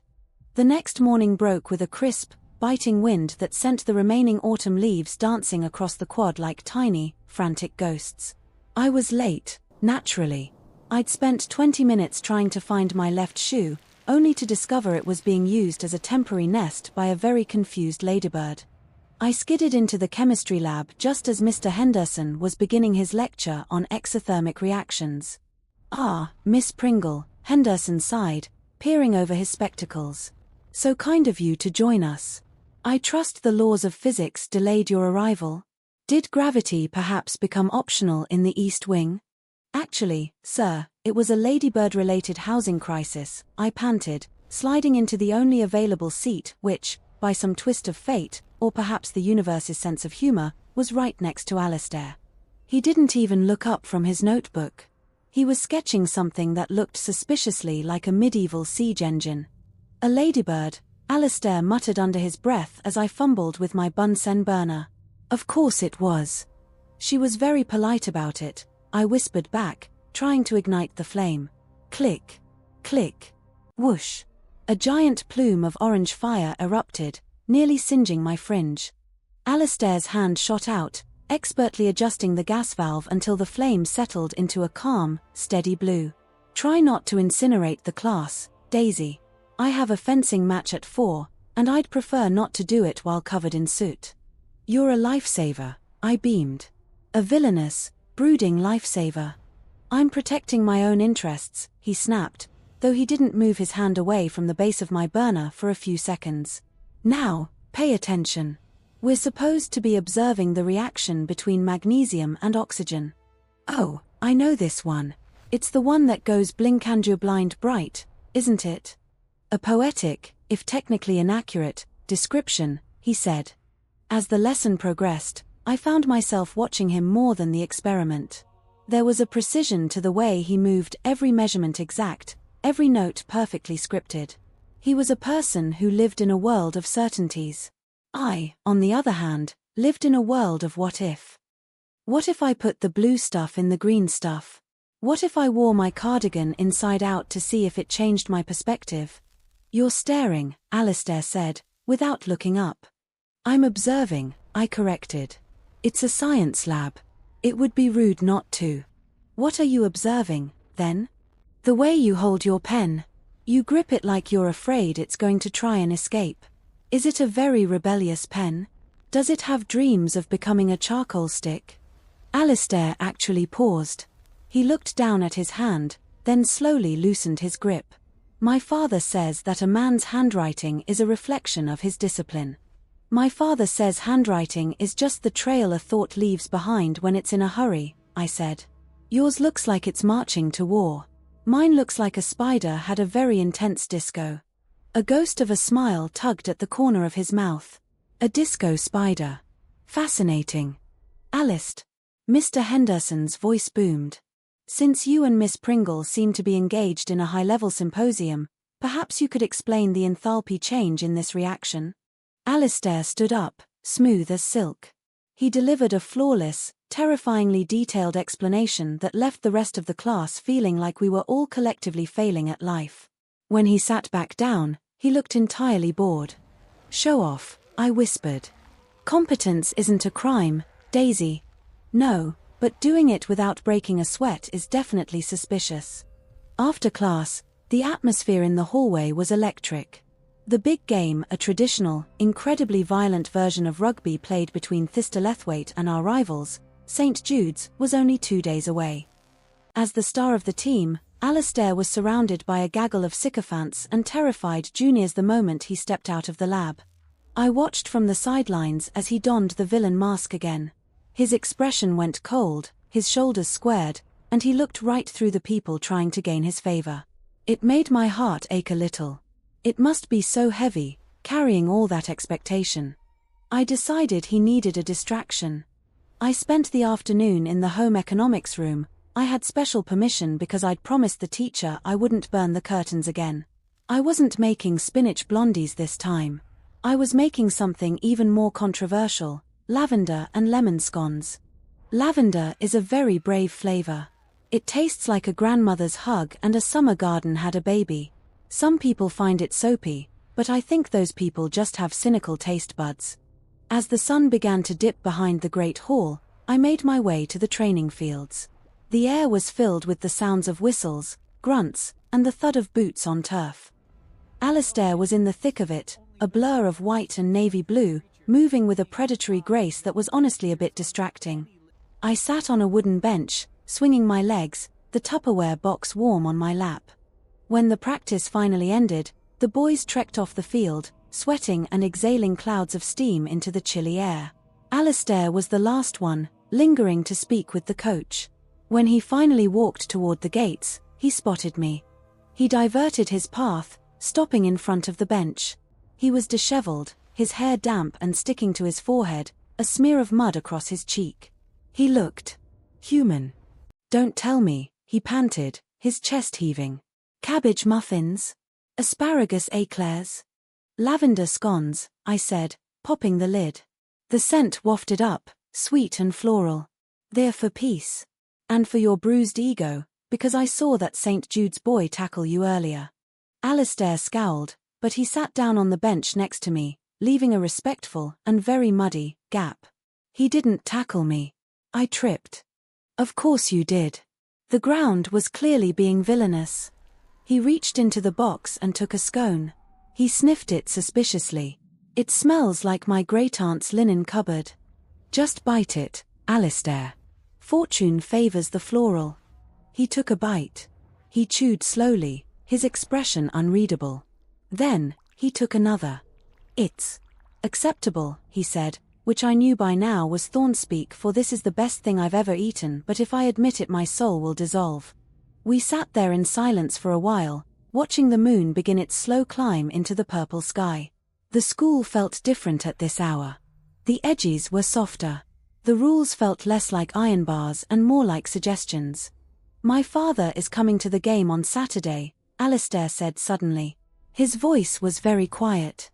The next morning broke with a crisp, biting wind that sent the remaining autumn leaves dancing across the quad like tiny, frantic ghosts. I was late, naturally. I'd spent 20 minutes trying to find my left shoe, only to discover it was being used as a temporary nest by a very confused ladybird. I skidded into the chemistry lab just as Mr. Henderson was beginning his lecture on exothermic reactions. "Ah, Miss Pringle," Henderson sighed, peering over his spectacles. "So kind of you to join us. I trust the laws of physics delayed your arrival. Did gravity perhaps become optional in the East Wing?" "Actually, sir, it was a ladybird-related housing crisis," I panted, sliding into the only available seat which, by some twist of fate, or perhaps the universe's sense of humor, was right next to Alistair. He didn't even look up from his notebook. He was sketching something that looked suspiciously like a medieval siege engine. "A ladybird," Alistair muttered under his breath as I fumbled with my Bunsen burner. "Of course it was." "She was very polite about it," I whispered back, trying to ignite the flame. Click. Click. Whoosh. A giant plume of orange fire erupted, nearly singeing my fringe. Alistair's hand shot out, expertly adjusting the gas valve until the flame settled into a calm, steady blue. "Try not to incinerate the class, Daisy. I have a fencing match at 4, and I'd prefer not to do it while covered in soot." "You're a lifesaver," I beamed. "A villainous, brooding lifesaver." "I'm protecting my own interests," he snapped, though he didn't move his hand away from the base of my burner for a few seconds. "Now, pay attention. We're supposed to be observing the reaction between magnesium and oxygen." "Oh, I know this one. It's the one that goes blink and you're blind bright, isn't it?" "A poetic, if technically inaccurate, description," he said. As the lesson progressed, I found myself watching him more than the experiment. There was a precision to the way he moved, every measurement exact, every note perfectly scripted. He was a person who lived in a world of certainties. I, on the other hand, lived in a world of what if. What if I put the blue stuff in the green stuff? What if I wore my cardigan inside out to see if it changed my perspective? "You're staring," Alistair said, without looking up. "I'm observing," I corrected. "It's a science lab. It would be rude not to." "What are you observing, then?" "The way you hold your pen. You grip it like you're afraid it's going to try and escape. Is it a very rebellious pen? Does it have dreams of becoming a charcoal stick?" Alistair actually paused. He looked down at his hand, then slowly loosened his grip. "My father says that a man's handwriting is a reflection of his discipline. My father says handwriting is just the trail a thought leaves behind when it's in a hurry," I said. "Yours looks like it's marching to war. Mine looks like a spider had a very intense disco." A ghost of a smile tugged at the corner of his mouth. "A disco spider. Fascinating. Alistair." Mr. Henderson's voice boomed. "Since you and Miss Pringle seem to be engaged in a high-level symposium, perhaps you could explain the enthalpy change in this reaction?" Alistair stood up, smooth as silk. He delivered a flawless, terrifyingly detailed explanation that left the rest of the class feeling like we were all collectively failing at life. When he sat back down, he looked entirely bored. "Show off," I whispered. "Competence isn't a crime, Daisy." "No, but doing it without breaking a sweat is definitely suspicious." After class, the atmosphere in the hallway was electric. The big game, a traditional, incredibly violent version of rugby played between Thistolethwaite and our rivals, St. Jude's, was only 2 days away. As the star of the team, Alistair was surrounded by a gaggle of sycophants and terrified juniors the moment he stepped out of the lab. I watched from the sidelines as he donned the villain mask again. His expression went cold, his shoulders squared, and he looked right through the people trying to gain his favor. It made my heart ache a little. It must be so heavy, carrying all that expectation. I decided he needed a distraction. I spent the afternoon in the home economics room. I had special permission because I'd promised the teacher I wouldn't burn the curtains again. I wasn't making spinach blondies this time. I was making something even more controversial: lavender and lemon scones. Lavender is a very brave flavor. It tastes like a grandmother's hug and a summer garden had a baby. Some people find it soapy, but I think those people just have cynical taste buds. As the sun began to dip behind the Great Hall, I made my way to the training fields. The air was filled with the sounds of whistles, grunts, and the thud of boots on turf. Alistair was in the thick of it, a blur of white and navy blue, moving with a predatory grace that was honestly a bit distracting. I sat on a wooden bench, swinging my legs, the Tupperware box warm on my lap. When the practice finally ended, the boys trekked off the field, sweating and exhaling clouds of steam into the chilly air. Alistair was the last one, lingering to speak with the coach. When he finally walked toward the gates, he spotted me. He diverted his path, stopping in front of the bench. He was disheveled, his hair damp and sticking to his forehead, a smear of mud across his cheek. He looked human. "Don't tell me," he panted, his chest heaving. "Cabbage muffins? Asparagus éclairs? Lavender scones," I said, popping the lid. The scent wafted up, sweet and floral. "They're for peace. And for your bruised ego, because I saw that St. Jude's boy tackle you earlier." Alistair scowled, but he sat down on the bench next to me, leaving a respectful and very muddy gap. "He didn't tackle me. I tripped." "Of course you did." The ground was clearly being villainous. He reached into the box and took a scone. He sniffed it suspiciously. "It smells like my great-aunt's linen cupboard." "Just bite it, Alistair. Fortune favors the floral." He took a bite. He chewed slowly, his expression unreadable. Then, he took another. "It's acceptable," he said, which I knew by now was Thorne speak, for this is the best thing I've ever eaten, but if I admit it my soul will dissolve. We sat there in silence for a while, watching the moon begin its slow climb into the purple sky. The school felt different at this hour. The edges were softer. The rules felt less like iron bars and more like suggestions. "My father is coming to the game on Saturday," Alistair said suddenly. His voice was very quiet.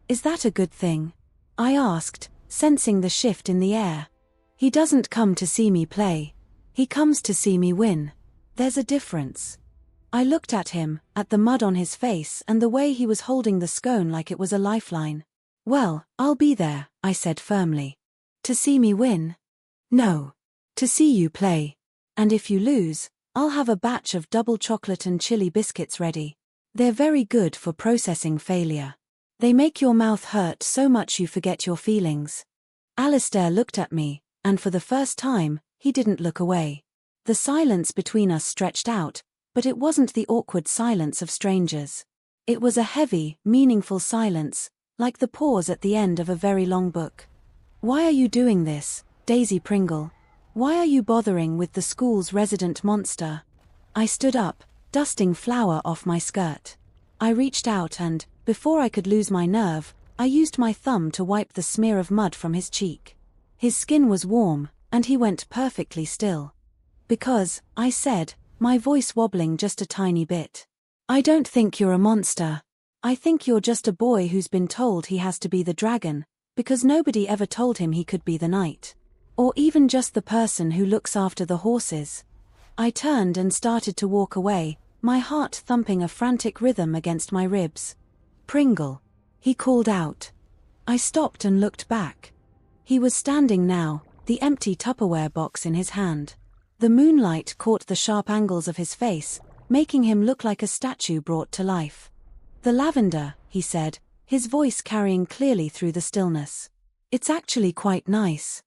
"Is that a good thing?" I asked, sensing the shift in the air. "He doesn't come to see me play. He comes to see me win. There's a difference." I looked at him, at the mud on his face and the way he was holding the scone like it was a lifeline. "Well, I'll be there," I said firmly. "To see me win?" "No. To see you play. And if you lose, I'll have a batch of double chocolate and chili biscuits ready. They're very good for processing failure. They make your mouth hurt so much you forget your feelings." Alistair looked at me, and for the first time, he didn't look away. The silence between us stretched out, but it wasn't the awkward silence of strangers. It was a heavy, meaningful silence, like the pause at the end of a very long book. "Why are you doing this, Daisy Pringle? Why are you bothering with the school's resident monster?" I stood up, dusting flour off my skirt. I reached out and, before I could lose my nerve, I used my thumb to wipe the smear of mud from his cheek. His skin was warm, and he went perfectly still. "Because," I said, my voice wobbling just a tiny bit, "I don't think you're a monster. I think you're just a boy who's been told he has to be the dragon, because nobody ever told him he could be the knight. Or even just the person who looks after the horses." I turned and started to walk away, my heart thumping a frantic rhythm against my ribs. "Pringle," he called out. I stopped and looked back. He was standing now, the empty Tupperware box in his hand. The moonlight caught the sharp angles of his face, making him look like a statue brought to life. "The lavender," he said, his voice carrying clearly through the stillness. "It's actually quite nice."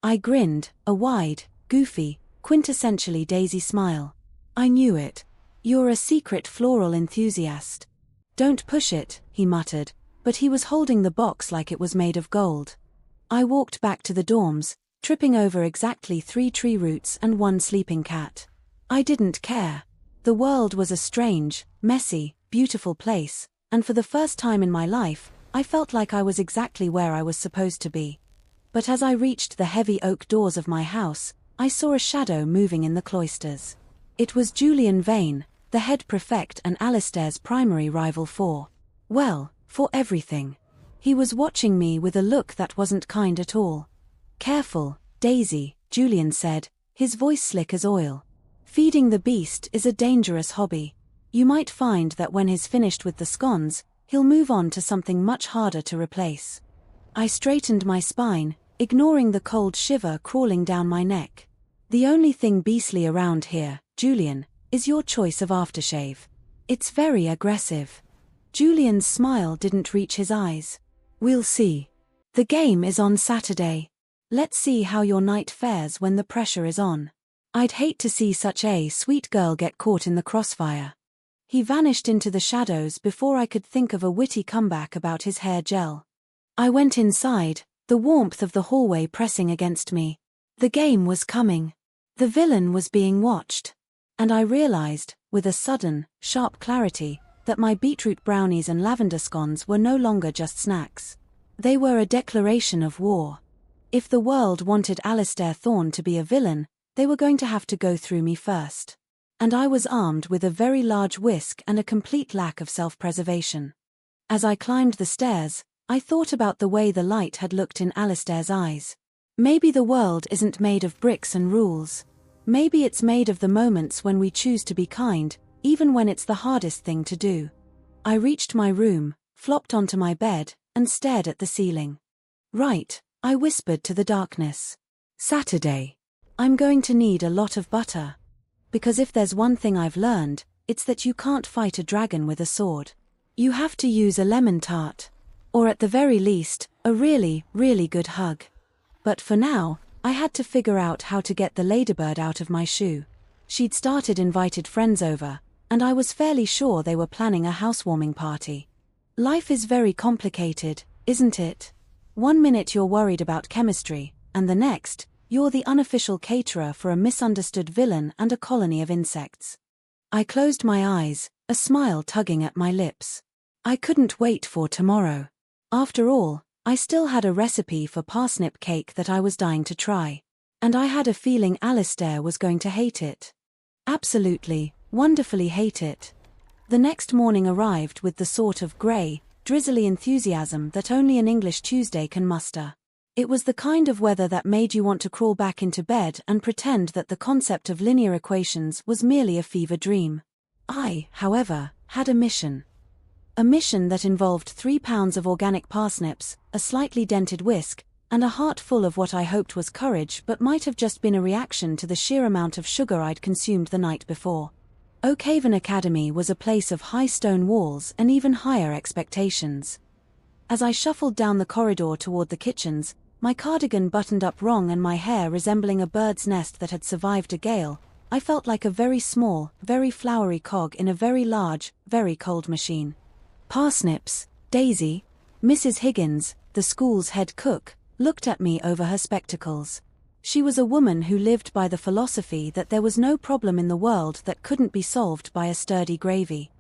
I grinned, a wide, goofy, quintessentially Daisy smile. "I knew it. You're a secret floral enthusiast." "Don't push it," he muttered, but he was holding the box like it was made of gold. I walked back to the dorms, tripping over exactly 3 tree roots and 1 sleeping cat. I didn't care. The world was a strange, messy, beautiful place, and for the first time in my life, I felt like I was exactly where I was supposed to be. But as I reached the heavy oak doors of my house, I saw a shadow moving in the cloisters. It was Julian Vane, the head prefect and Alistair's primary rival for everything. He was watching me with a look that wasn't kind at all. "Careful, Daisy," Julian said, his voice slick as oil. "Feeding the beast is a dangerous hobby. You might find that when he's finished with the scones, he'll move on to something much harder to replace." I straightened my spine, ignoring the cold shiver crawling down my neck. "The only thing beastly around here, Julian, is your choice of aftershave. It's very aggressive." Julian's smile didn't reach his eyes. "We'll see. The game is on Saturday. Let's see how your night fares when the pressure is on. I'd hate to see such a sweet girl get caught in the crossfire." He vanished into the shadows before I could think of a witty comeback about his hair gel. I went inside, the warmth of the hallway pressing against me. The game was coming. The villain was being watched. And I realized, with a sudden, sharp clarity, that my beetroot brownies and lavender scones were no longer just snacks. They were a declaration of war. If the world wanted Alistair Thorne to be a villain, they were going to have to go through me first. And I was armed with a very large whisk and a complete lack of self-preservation. As I climbed the stairs, I thought about the way the light had looked in Alistair's eyes. Maybe the world isn't made of bricks and rules. Maybe it's made of the moments when we choose to be kind, even when it's the hardest thing to do. I reached my room, flopped onto my bed, and stared at the ceiling. "Right," I whispered to the darkness. "Saturday. I'm going to need a lot of butter. Because if there's one thing I've learned, it's that you can't fight a dragon with a sword. You have to use a lemon tart. Or at the very least, a really, really good hug." But for now, I had to figure out how to get the ladybird out of my shoe. She'd started invited friends over, and I was fairly sure they were planning a housewarming party. Life is very complicated, isn't it? One minute you're worried about chemistry, and the next, you're the unofficial caterer for a misunderstood villain and a colony of insects. I closed my eyes, a smile tugging at my lips. I couldn't wait for tomorrow. After all, I still had a recipe for parsnip cake that I was dying to try. And I had a feeling Alistair was going to hate it. Absolutely, wonderfully hate it. The next morning arrived with the sort of grey, drizzly enthusiasm that only an English Tuesday can muster. It was the kind of weather that made you want to crawl back into bed and pretend that the concept of linear equations was merely a fever dream. I, however, had a mission. A mission that involved 3 pounds of organic parsnips, a slightly dented whisk, and a heart full of what I hoped was courage but might have just been a reaction to the sheer amount of sugar I'd consumed the night before. Oakhaven Academy was a place of high stone walls and even higher expectations. As I shuffled down the corridor toward the kitchens, my cardigan buttoned up wrong and my hair resembling a bird's nest that had survived a gale, I felt like a very small, very flowery cog in a very large, very cold machine. "Parsnips, Daisy." Mrs. Higgins, the school's head cook, looked at me over her spectacles. She was a woman who lived by the philosophy that there was no problem in the world that couldn't be solved by a sturdy gravy.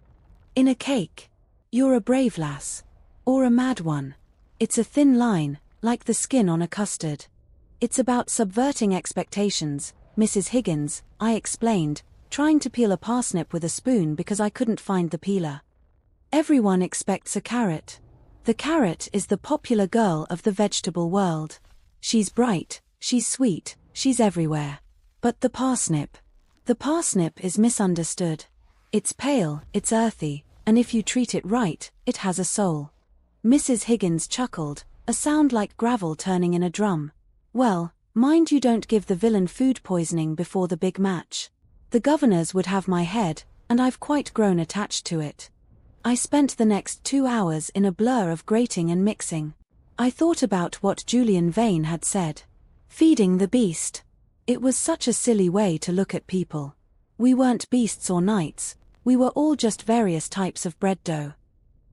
"In a cake. You're a brave lass. Or a mad one. It's a thin line, like the skin on a custard. It's about subverting expectations, Mrs. Higgins," I explained, trying to peel a parsnip with a spoon because I couldn't find the peeler. "Everyone expects a carrot. The carrot is the popular girl of the vegetable world. She's bright, she's sweet, she's everywhere. But the parsnip is misunderstood. It's pale, it's earthy, and if you treat it right, it has a soul." Mrs. Higgins chuckled, a sound like gravel turning in a drum. "Well, mind you don't give the villain food poisoning before the big match. The governors would have my head, and I've quite grown attached to it." I spent the next 2 hours in a blur of grating and mixing. I thought about what Julian Vane had said. Feeding the beast. It was such a silly way to look at people. We weren't beasts or knights, we were all just various types of bread dough.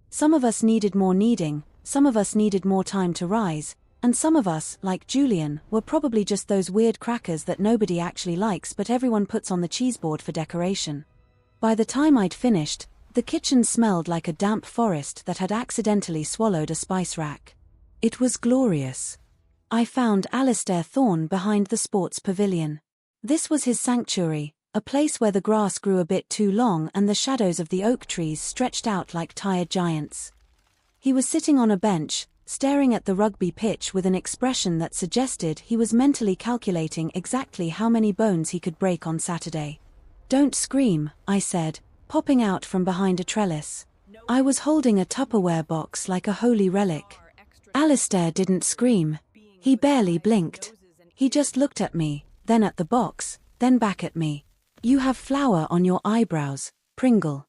Some of us needed more kneading, some of us needed more time to rise, and some of us, like Julian, were probably just those weird crackers that nobody actually likes but everyone puts on the cheeseboard for decoration. By the time I'd finished, The kitchen smelled like a damp forest that had accidentally swallowed a spice rack. It was glorious. I found Alistair Thorne behind the sports pavilion. This was his sanctuary, a place where the grass grew a bit too long and the shadows of the oak trees stretched out like tired giants. He was sitting on a bench, staring at the rugby pitch with an expression that suggested he was mentally calculating exactly how many bones he could break on Saturday. "Don't scream," I said, popping out from behind a trellis. I was holding a Tupperware box like a holy relic. Alistair didn't scream. He barely blinked. He just looked at me, then at the box, then back at me. "You have flour on your eyebrows, Pringle.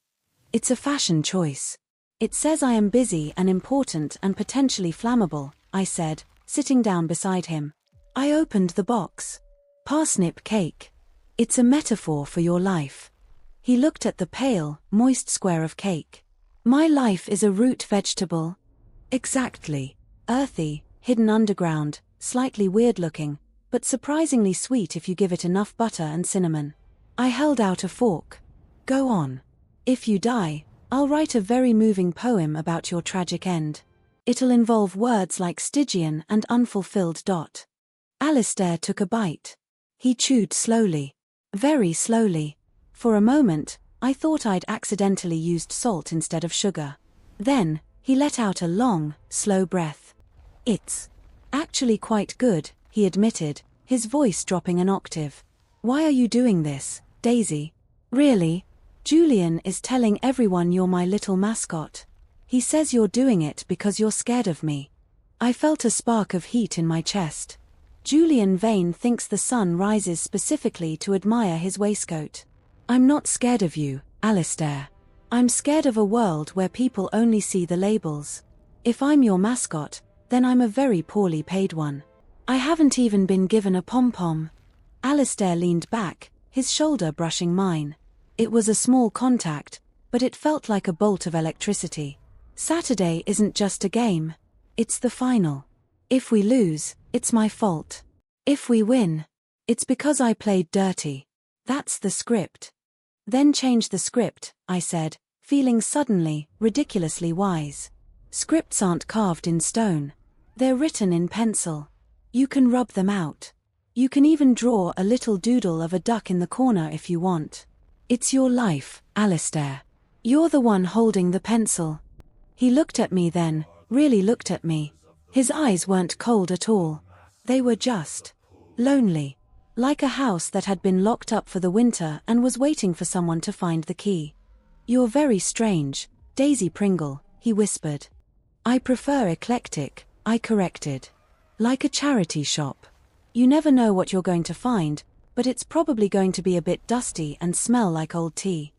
It's a fashion choice. It says I am busy and important and potentially flammable," I said, sitting down beside him. I opened the box. "Parsnip cake. It's a metaphor for your life." He looked at the pale, moist square of cake. "My life is a root vegetable." "Exactly. Earthy, hidden underground, slightly weird-looking, but surprisingly sweet if you give it enough butter and cinnamon." I held out a fork. "Go on. If you die, I'll write a very moving poem about your tragic end. It'll involve words like Stygian and unfulfilled. Alistair took a bite. He chewed slowly. Very slowly. For a moment, I thought I'd accidentally used salt instead of sugar. Then, he let out a long, slow breath. "It's actually quite good," he admitted, his voice dropping an octave. "Why are you doing this, Daisy?" "Really? Julian is telling everyone you're my little mascot. He says you're doing it because you're scared of me." I felt a spark of heat in my chest. Julian Vane thinks the sun rises specifically to admire his waistcoat. "I'm not scared of you, Alistair. I'm scared of a world where people only see the labels. If I'm your mascot, then I'm a very poorly paid one. I haven't even been given a pom-pom." Alistair leaned back, his shoulder brushing mine. It was a small contact, but it felt like a bolt of electricity. "Saturday isn't just a game. It's the final. If we lose, it's my fault. If we win, it's because I played dirty. That's the script." "Then change the script," I said, feeling suddenly, ridiculously wise. "Scripts aren't carved in stone. They're written in pencil. You can rub them out. You can even draw a little doodle of a duck in the corner if you want. It's your life, Alistair. You're the one holding the pencil." He looked at me then, really looked at me. His eyes weren't cold at all. They were just lonely. Like a house that had been locked up for the winter and was waiting for someone to find the key. "You're very strange, Daisy Pringle," he whispered. "I prefer eclectic," I corrected. "Like a charity shop. You never know what you're going to find, but it's probably going to be a bit dusty and smell like old tea."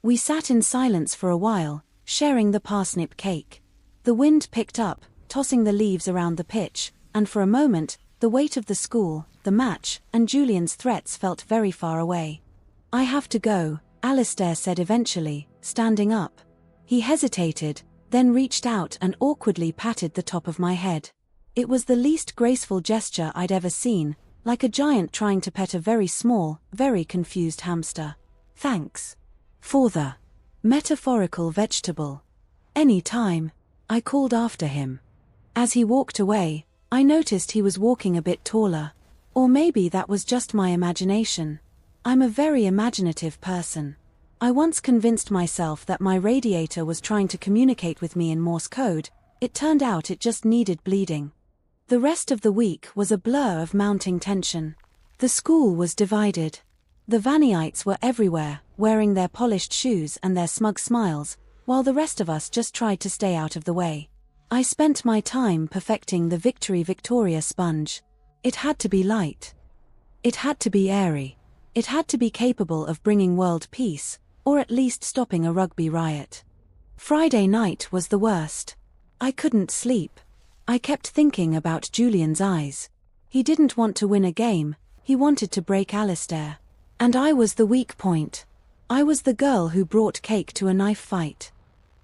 We sat in silence for a while, sharing the parsnip cake. The wind picked up, tossing the leaves around the pitch, and for a moment, the weight of the school, the match, and Julian's threats felt very far away. "I have to go," Alistair said eventually, standing up. He hesitated, then reached out and awkwardly patted the top of my head. It was the least graceful gesture I'd ever seen, like a giant trying to pet a very small, very confused hamster. "Thanks. For the metaphorical vegetable." "Any time," I called after him. As he walked away, I noticed he was walking a bit taller. Or maybe that was just my imagination. I'm a very imaginative person. I once convinced myself that my radiator was trying to communicate with me in Morse code. It turned out it just needed bleeding. The rest of the week was a blur of mounting tension. The school was divided. The Vanniites were everywhere, wearing their polished shoes and their smug smiles, while the rest of us just tried to stay out of the way. I spent my time perfecting the Victoria sponge. It had to be light. It had to be airy. It had to be capable of bringing world peace, or at least stopping a rugby riot. Friday night was the worst. I couldn't sleep. I kept thinking about Julian's eyes. He didn't want to win a game, he wanted to break Alistair. And I was the weak point. I was the girl who brought cake to a knife fight.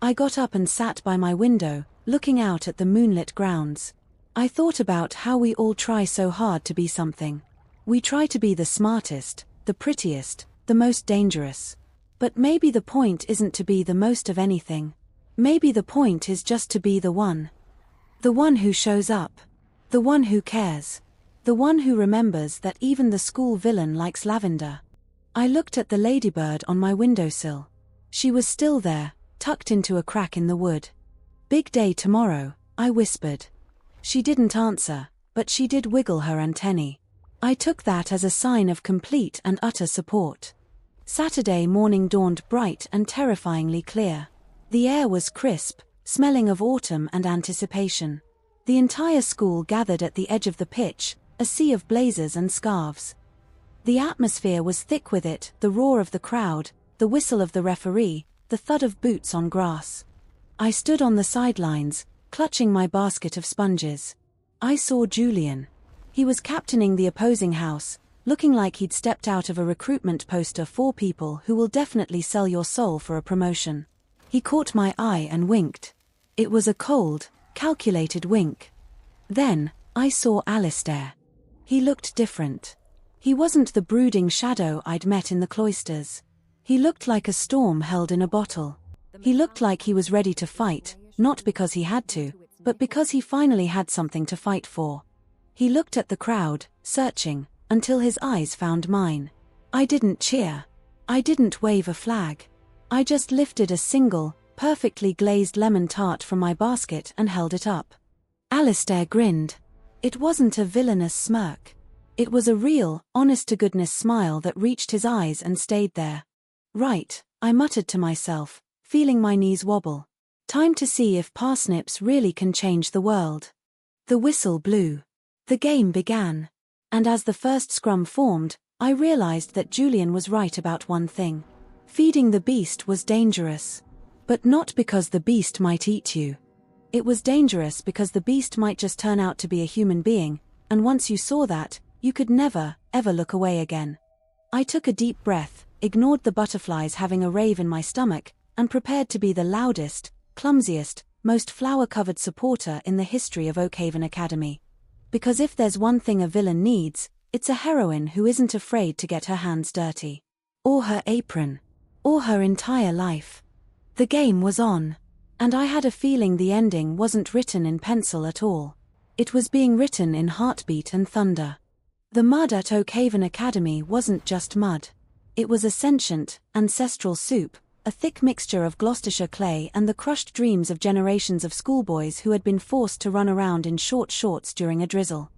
I got up and sat by my window, looking out at the moonlit grounds. I thought about how we all try so hard to be something. We try to be the smartest, the prettiest, the most dangerous. But maybe the point isn't to be the most of anything. Maybe the point is just to be the one. The one who shows up. The one who cares. The one who remembers that even the school villain likes lavender. I looked at the ladybird on my windowsill. She was still there, tucked into a crack in the wood. "Big day tomorrow," I whispered. She didn't answer, but she did wiggle her antennae. I took that as a sign of complete and utter support. Saturday morning dawned bright and terrifyingly clear. The air was crisp, smelling of autumn and anticipation. The entire school gathered at the edge of the pitch, a sea of blazers and scarves. The atmosphere was thick with it, the roar of the crowd, the whistle of the referee, the thud of boots on grass. I stood on the sidelines, clutching my basket of sponges. I saw Julian. He was captaining the opposing house, looking like he'd stepped out of a recruitment poster for people who will definitely sell your soul for a promotion. He caught my eye and winked. It was a cold, calculated wink. Then, I saw Alistair. He looked different. He wasn't the brooding shadow I'd met in the cloisters. He looked like a storm held in a bottle. He looked like he was ready to fight, not because he had to, but because he finally had something to fight for. He looked at the crowd, searching, until his eyes found mine. I didn't cheer. I didn't wave a flag. I just lifted a single, perfectly glazed lemon tart from my basket and held it up. Alistair grinned. It wasn't a villainous smirk. It was a real, honest-to-goodness smile that reached his eyes and stayed there. "Right," I muttered to myself, feeling my knees wobble. "Time to see if parsnips really can change the world." The whistle blew. The game began. And as the first scrum formed, I realized that Julian was right about one thing. Feeding the beast was dangerous. But not because the beast might eat you. It was dangerous because the beast might just turn out to be a human being, and once you saw that, you could never, ever look away again. I took a deep breath, ignored the butterflies having a rave in my stomach, and prepared to be the loudest, clumsiest, most flower-covered supporter in the history of Oakhaven Academy. Because if there's one thing a villain needs, it's a heroine who isn't afraid to get her hands dirty. Or her apron. Or her entire life. The game was on. And I had a feeling the ending wasn't written in pencil at all. It was being written in heartbeat and thunder. The mud at Oakhaven Academy wasn't just mud. It was a sentient, ancestral soup, a thick mixture of Gloucestershire clay and the crushed dreams of generations of schoolboys who had been forced to run around in short shorts during a drizzle.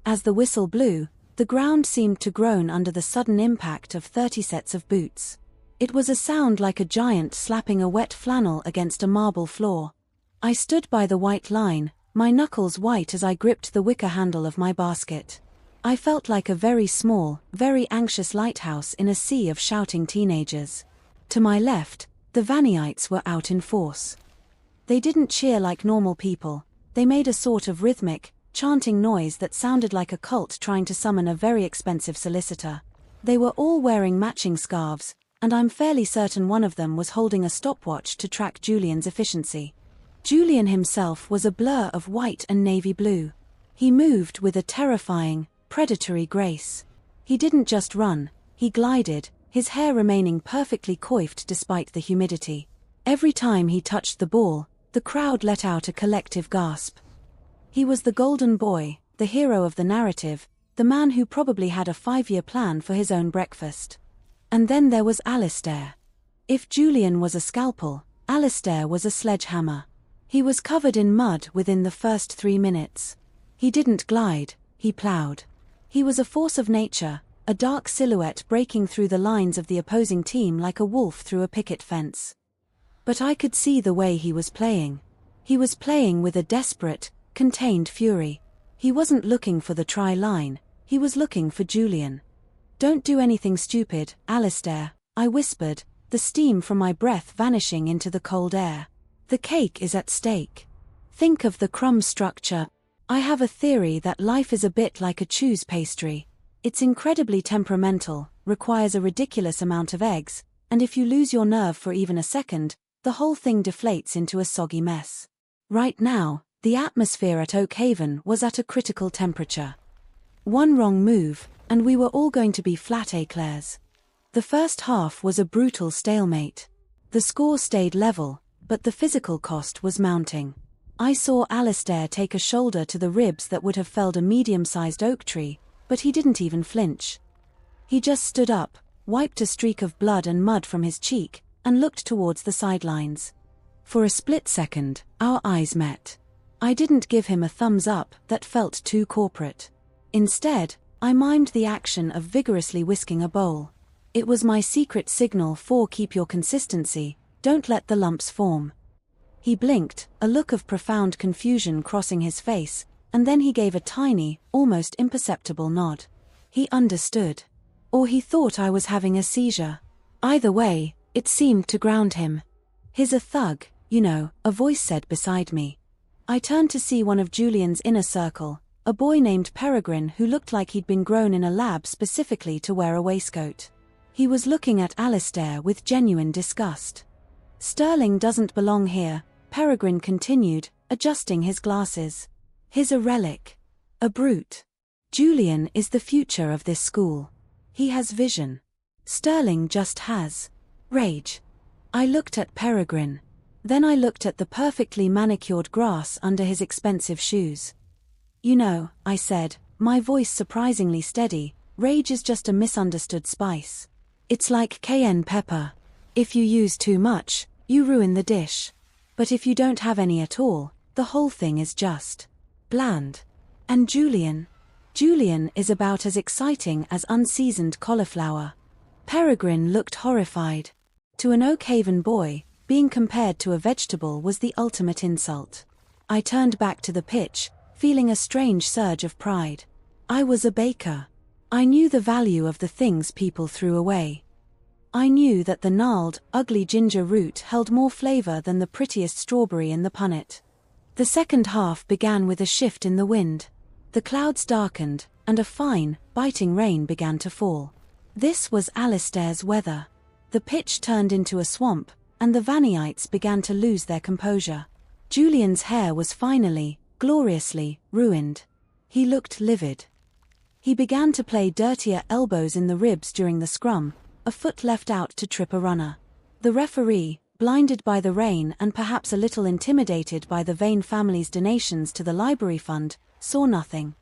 As the whistle blew, the ground seemed to groan under the sudden impact of 30 sets of boots. It was a sound like a giant slapping a wet flannel against a marble floor. I stood by the white line, my knuckles white as I gripped the wicker handle of my basket. I felt like a very small, very anxious lighthouse in a sea of shouting teenagers. To my left, the Vanniites were out in force. They didn't cheer like normal people. They made a sort of rhythmic, chanting noise that sounded like a cult trying to summon a very expensive solicitor. They were all wearing matching scarves, and I'm fairly certain one of them was holding a stopwatch to track Julian's efficiency. Julian himself was a blur of white and navy blue. He moved with a terrifying, predatory grace. He didn't just run, he glided, his hair remaining perfectly coiffed despite the humidity. Every time he touched the ball, the crowd let out a collective gasp. He was the golden boy, the hero of the narrative, the man who probably had a 5-year plan for his own breakfast. And then there was Alistair. If Julian was a scalpel, Alistair was a sledgehammer. He was covered in mud within the first 3 minutes. He didn't glide, he ploughed. He was a force of nature, a dark silhouette breaking through the lines of the opposing team like a wolf through a picket fence. But I could see the way he was playing. He was playing with a desperate, contained fury. He wasn't looking for the try line, he was looking for Julian. "Don't do anything stupid, Alistair," I whispered, the steam from my breath vanishing into the cold air. "The cake is at stake. Think of the crumb structure. I have a theory that life is a bit like a cheese pastry. It's incredibly temperamental, requires a ridiculous amount of eggs, and if you lose your nerve for even a second, the whole thing deflates into a soggy mess. Right now, the atmosphere at Oakhaven was at a critical temperature. One wrong move, and we were all going to be flat éclairs. The first half was a brutal stalemate. The score stayed level, but the physical cost was mounting. I saw Alistair take a shoulder to the ribs that would have felled a medium-sized oak tree, but he didn't even flinch. He just stood up, wiped a streak of blood and mud from his cheek, and looked towards the sidelines. For a split second, our eyes met. I didn't give him a thumbs up that felt too corporate. Instead, I mimed the action of vigorously whisking a bowl. It was my secret signal for keep your consistency, don't let the lumps form. He blinked, a look of profound confusion crossing his face, and then he gave a tiny, almost imperceptible nod. He understood. Or he thought I was having a seizure. Either way, it seemed to ground him. "He's a thug, you know," a voice said beside me. I turned to see one of Julian's inner circle, a boy named Peregrine who looked like he'd been grown in a lab specifically to wear a waistcoat. He was looking at Alistair with genuine disgust. "Sterling doesn't belong here," Peregrine continued, adjusting his glasses. "He's a relic. A brute. Julian is the future of this school. He has vision. Sterling just has rage." I looked at Peregrine. Then I looked at the perfectly manicured grass under his expensive shoes. "You know," I said, my voice surprisingly steady, "rage is just a misunderstood spice. It's like cayenne pepper. If you use too much, you ruin the dish. But if you don't have any at all, the whole thing is just bland. And Julian is about as exciting as unseasoned cauliflower." Peregrine looked horrified. To an Oakhaven boy, being compared to a vegetable was the ultimate insult. I turned back to the pitch, feeling a strange surge of pride. I was a baker. I knew the value of the things people threw away. I knew that the gnarled, ugly ginger root held more flavor than the prettiest strawberry in the punnet. The second half began with a shift in the wind. The clouds darkened, and a fine, biting rain began to fall. This was Alistair's weather. The pitch turned into a swamp, and the Vanniites began to lose their composure. Julian's hair was finally, gloriously, ruined. He looked livid. He began to play dirtier elbows in the ribs during the scrum, a foot left out to trip a runner. The referee, blinded by the rain and perhaps a little intimidated by the Vane family's donations to the library fund, saw nothing.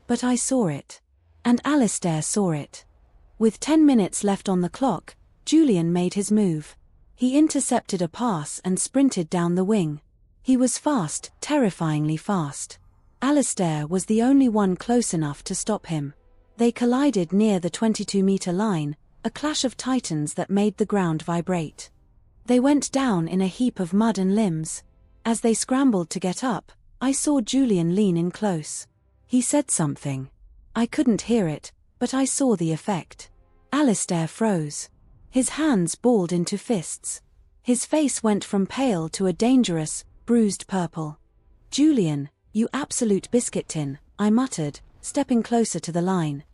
But I saw it. And Alistair saw it. With 10 minutes left on the clock, Julian made his move. He intercepted a pass and sprinted down the wing. He was fast, terrifyingly fast. Alistair was the only one close enough to stop him. They collided near the 22-meter line, a clash of titans that made the ground vibrate. They went down in a heap of mud and limbs. As they scrambled to get up, I saw Julian lean in close. He said something. I couldn't hear it, but I saw the effect. Alistair froze. His hands balled into fists. His face went from pale to a dangerous, bruised purple. "Julian, you absolute biscuit tin," I muttered, stepping closer to the line.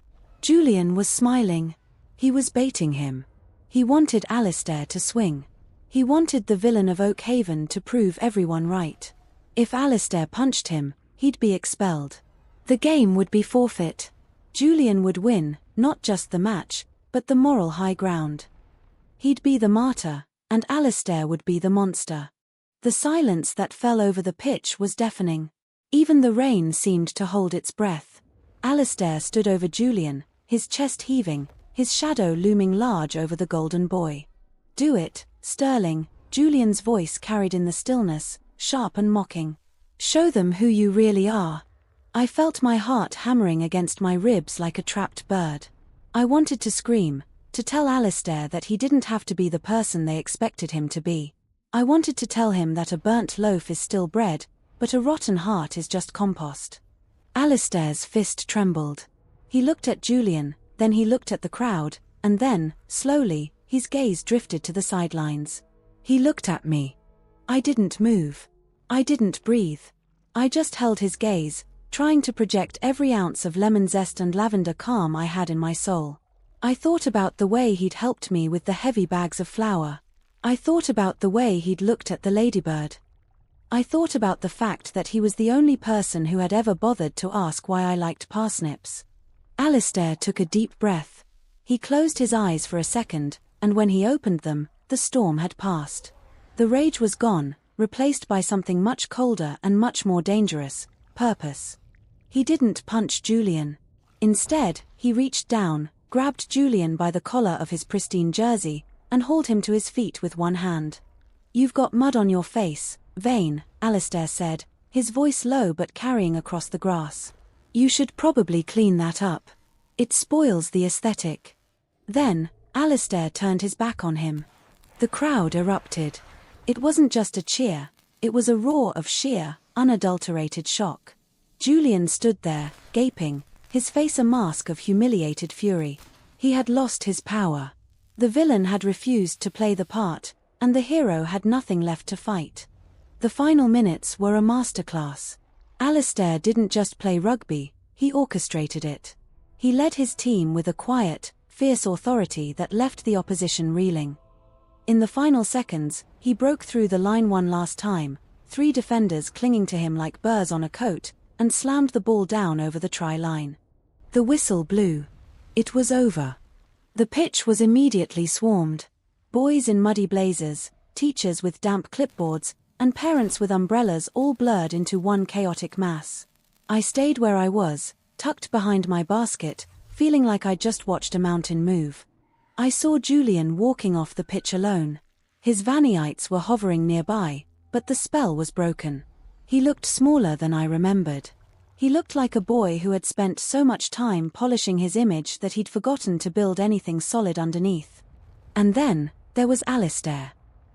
Julian was smiling. He was baiting him. He wanted Alistair to swing. He wanted the villain of Oakhaven to prove everyone right. If Alistair punched him, he'd be expelled. The game would be forfeit. Julian would win, not just the match, but the moral high ground. He'd be the martyr, and Alistair would be the monster. The silence that fell over the pitch was deafening. Even the rain seemed to hold its breath. Alistair stood over Julian, his chest heaving, his shadow looming large over the golden boy. "Do it, Sterling," Julian's voice carried in the stillness, sharp and mocking. "Show them who you really are." I felt my heart hammering against my ribs like a trapped bird. I wanted to scream, to tell Alistair that he didn't have to be the person they expected him to be. I wanted to tell him that a burnt loaf is still bread, but a rotten heart is just compost. Alistair's fist trembled. He looked at Julian, then he looked at the crowd, and then, slowly, his gaze drifted to the sidelines. He looked at me. I didn't move. I didn't breathe. I just held his gaze, trying to project every ounce of lemon zest and lavender calm I had in my soul. I thought about the way he'd helped me with the heavy bags of flour. I thought about the way he'd looked at the ladybird. I thought about the fact that he was the only person who had ever bothered to ask why I liked parsnips. Alistair took a deep breath. He closed his eyes for a second, and when he opened them, the storm had passed. The rage was gone, replaced by something much colder and much more dangerous: purpose. He didn't punch Julian. Instead, he reached down, grabbed Julian by the collar of his pristine jersey, and hauled him to his feet with one hand. "You've got mud on your face, Vane," Alistair said, his voice low but carrying across the grass. "You should probably clean that up. It spoils the aesthetic." Then, Alistair turned his back on him. The crowd erupted. It wasn't just a cheer, it was a roar of sheer, unadulterated shock. Julian stood there, gaping, his face a mask of humiliated fury. He had lost his power. The villain had refused to play the part, and the hero had nothing left to fight. The final minutes were a masterclass. Alistair didn't just play rugby, he orchestrated it. He led his team with a quiet, fierce authority that left the opposition reeling. In the final seconds, he broke through the line one last time, 3 defenders clinging to him like burrs on a coat, and slammed the ball down over the try line. The whistle blew. It was over. The pitch was immediately swarmed. Boys in muddy blazers, teachers with damp clipboards, and parents with umbrellas all blurred into one chaotic mass. I stayed where I was, tucked behind my basket, feeling like I'd just watched a mountain move. I saw Julian walking off the pitch alone. His Vanniites were hovering nearby, but the spell was broken. He looked smaller than I remembered. He looked like a boy who had spent so much time polishing his image that he'd forgotten to build anything solid underneath. And then, there was Alistair.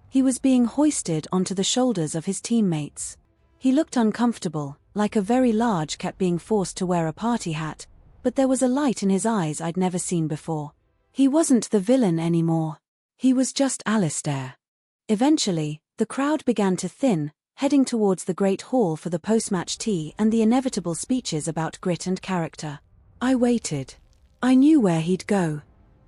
He was being hoisted onto the shoulders of his teammates. He looked uncomfortable, like a very large cat being forced to wear a party hat, but there was a light in his eyes I'd never seen before. He wasn't the villain anymore. He was just Alistair. Eventually, the crowd began to thin, heading towards the Great Hall for the post-match tea and the inevitable speeches about grit and character. I waited. I knew where he'd go.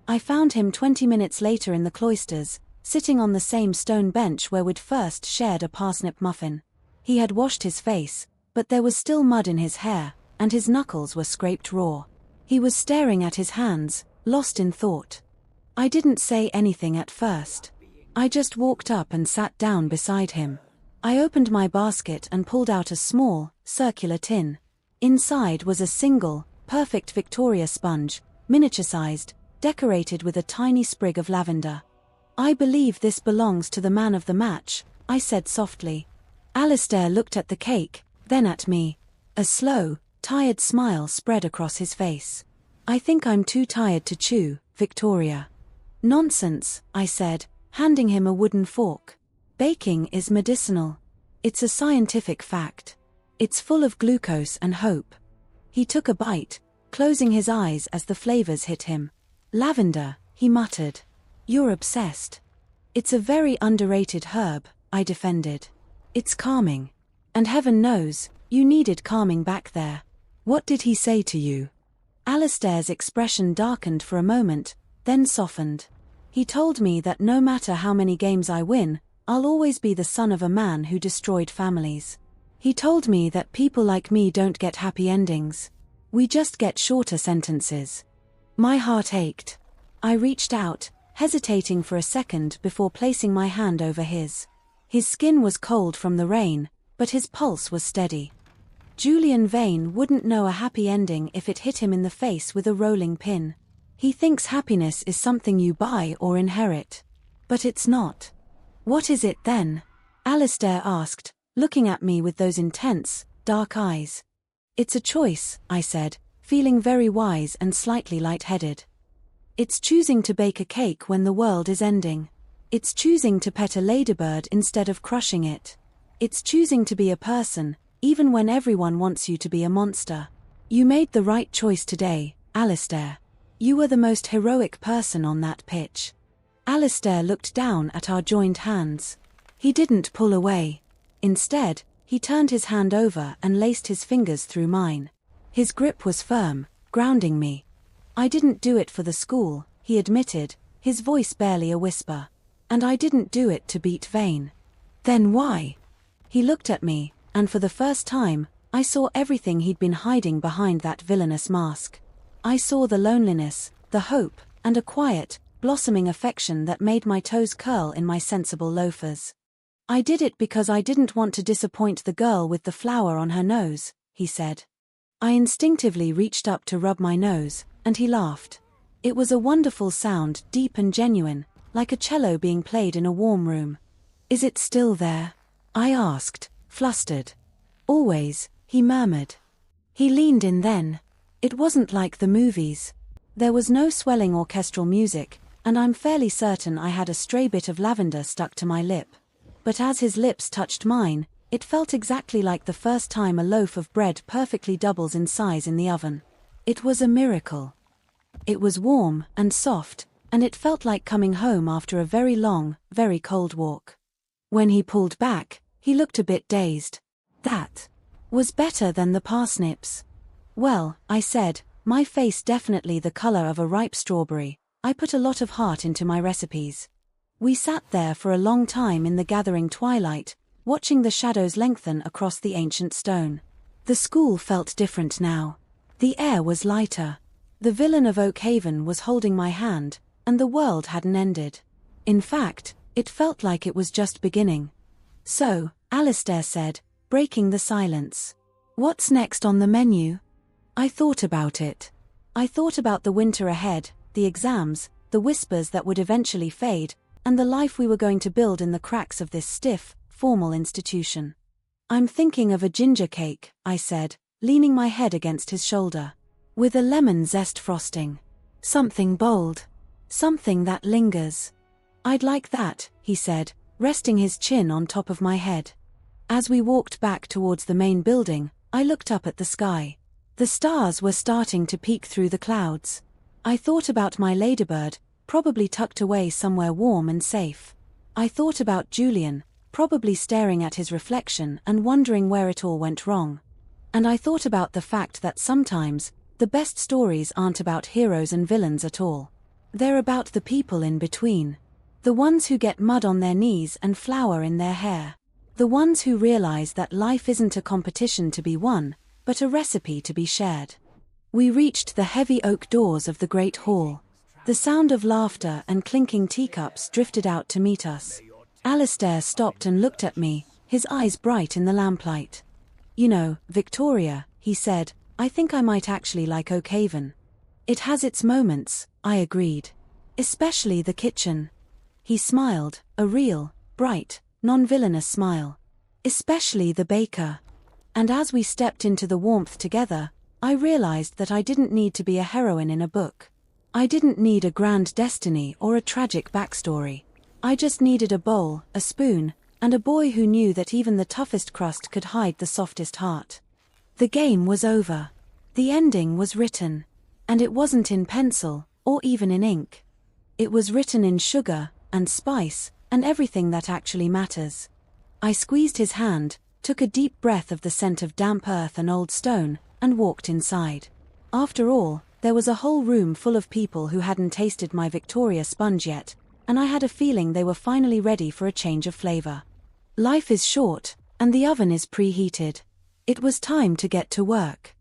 I found him 20 minutes later in the cloisters, sitting on the same stone bench where we'd first shared a parsnip muffin. He had washed his face, but there was still mud in his hair, and his knuckles were scraped raw. He was staring at his hands, lost in thought. I didn't say anything at first. I just walked up and sat down beside him. I opened my basket and pulled out a small, circular tin. Inside was a single, perfect Victoria sponge, miniature-sized, decorated with a tiny sprig of lavender. "I believe this belongs to the man of the match," I said softly. Alistair looked at the cake, then at me. A slow, tired smile spread across his face. "I think I'm too tired to chew, Victoria." "Nonsense," I said, handing him a wooden fork. "Baking is medicinal. It's a scientific fact. It's full of glucose and hope." He took a bite, closing his eyes as the flavors hit him. "Lavender," he muttered. "You're obsessed." "It's a very underrated herb," I defended. "It's calming. And heaven knows, you needed calming back there." "What did he say to you?" Alistair's expression darkened for a moment, then softened. "He told me that no matter how many games I win, I'll always be the son of a man who destroyed families. He told me that people like me don't get happy endings. We just get shorter sentences." My heart ached. I reached out, hesitating for a second before placing my hand over his. His skin was cold from the rain, but his pulse was steady. Julian Vane wouldn't know a happy ending if it hit him in the face with a rolling pin. He thinks happiness is something you buy or inherit. But it's not. "What is it then?" Alistair asked, looking at me with those intense, dark eyes. "It's a choice," I said, feeling very wise and slightly lightheaded. "It's choosing to bake a cake when the world is ending. It's choosing to pet a ladybird instead of crushing it. It's choosing to be a person, even when everyone wants you to be a monster. You made the right choice today, Alistair. You were the most heroic person on that pitch." Alistair looked down at our joined hands. He didn't pull away. Instead, he turned his hand over and laced his fingers through mine. His grip was firm, grounding me. "I didn't do it for the school," he admitted, his voice barely a whisper. "And I didn't do it to beat Vane." "Then why?" He looked at me, and for the first time, I saw everything he'd been hiding behind that villainous mask. I saw the loneliness, the hope, and a quiet, blossoming affection that made my toes curl in my sensible loafers. "I did it because I didn't want to disappoint the girl with the flower on her nose," he said. I instinctively reached up to rub my nose, and he laughed. It was a wonderful sound, deep and genuine, like a cello being played in a warm room. "Is it still there?" I asked, flustered. "Always," he murmured. He leaned in then. It wasn't like the movies. There was no swelling orchestral music, and I'm fairly certain I had a stray bit of lavender stuck to my lip. But as his lips touched mine, it felt exactly like the first time a loaf of bread perfectly doubles in size in the oven. It was a miracle. It was warm and soft, and it felt like coming home after a very long, very cold walk. When he pulled back, he looked a bit dazed. "That was better than the parsnips." "Well," I said, my face definitely the color of a ripe strawberry. I put a lot of heart into my recipes. We sat there for a long time in the gathering twilight, watching the shadows lengthen across the ancient stone. The school felt different now. The air was lighter. The villain of Oakhaven was holding my hand, and the world hadn't ended. In fact, it felt like it was just beginning. "So," Alistair said, breaking the silence, "what's next on the menu?" I thought about it. I thought about the winter ahead, the exams, the whispers that would eventually fade, and the life we were going to build in the cracks of this stiff, formal institution. "I'm thinking of a ginger cake," I said, leaning my head against his shoulder. "With a lemon zest frosting. Something bold. Something that lingers." "I'd like that," he said, resting his chin on top of my head. As we walked back towards the main building, I looked up at the sky. The stars were starting to peek through the clouds. I thought about my ladybird, probably tucked away somewhere warm and safe. I thought about Julian, probably staring at his reflection and wondering where it all went wrong. And I thought about the fact that sometimes, the best stories aren't about heroes and villains at all. They're about the people in between. The ones who get mud on their knees and flower in their hair. The ones who realize that life isn't a competition to be won, but a recipe to be shared. We reached the heavy oak doors of the great hall. The sound of laughter and clinking teacups drifted out to meet us. Alistair stopped and looked at me, his eyes bright in the lamplight. "You know, Victoria," he said, "I think I might actually like Oakhaven." "It has its moments," I agreed. "Especially the kitchen." He smiled, a real, bright, non-villainous smile. "Especially the baker." And as we stepped into the warmth together, I realized that I didn't need to be a heroine in a book. I didn't need a grand destiny or a tragic backstory. I just needed a bowl, a spoon, and a boy who knew that even the toughest crust could hide the softest heart. The game was over. The ending was written. And it wasn't in pencil, or even in ink. It was written in sugar, and spice, and everything that actually matters. I squeezed his hand, took a deep breath of the scent of damp earth and old stone, and walked inside. After all, there was a whole room full of people who hadn't tasted my Victoria sponge yet, and I had a feeling they were finally ready for a change of flavor. Life is short, and the oven is preheated. It was time to get to work.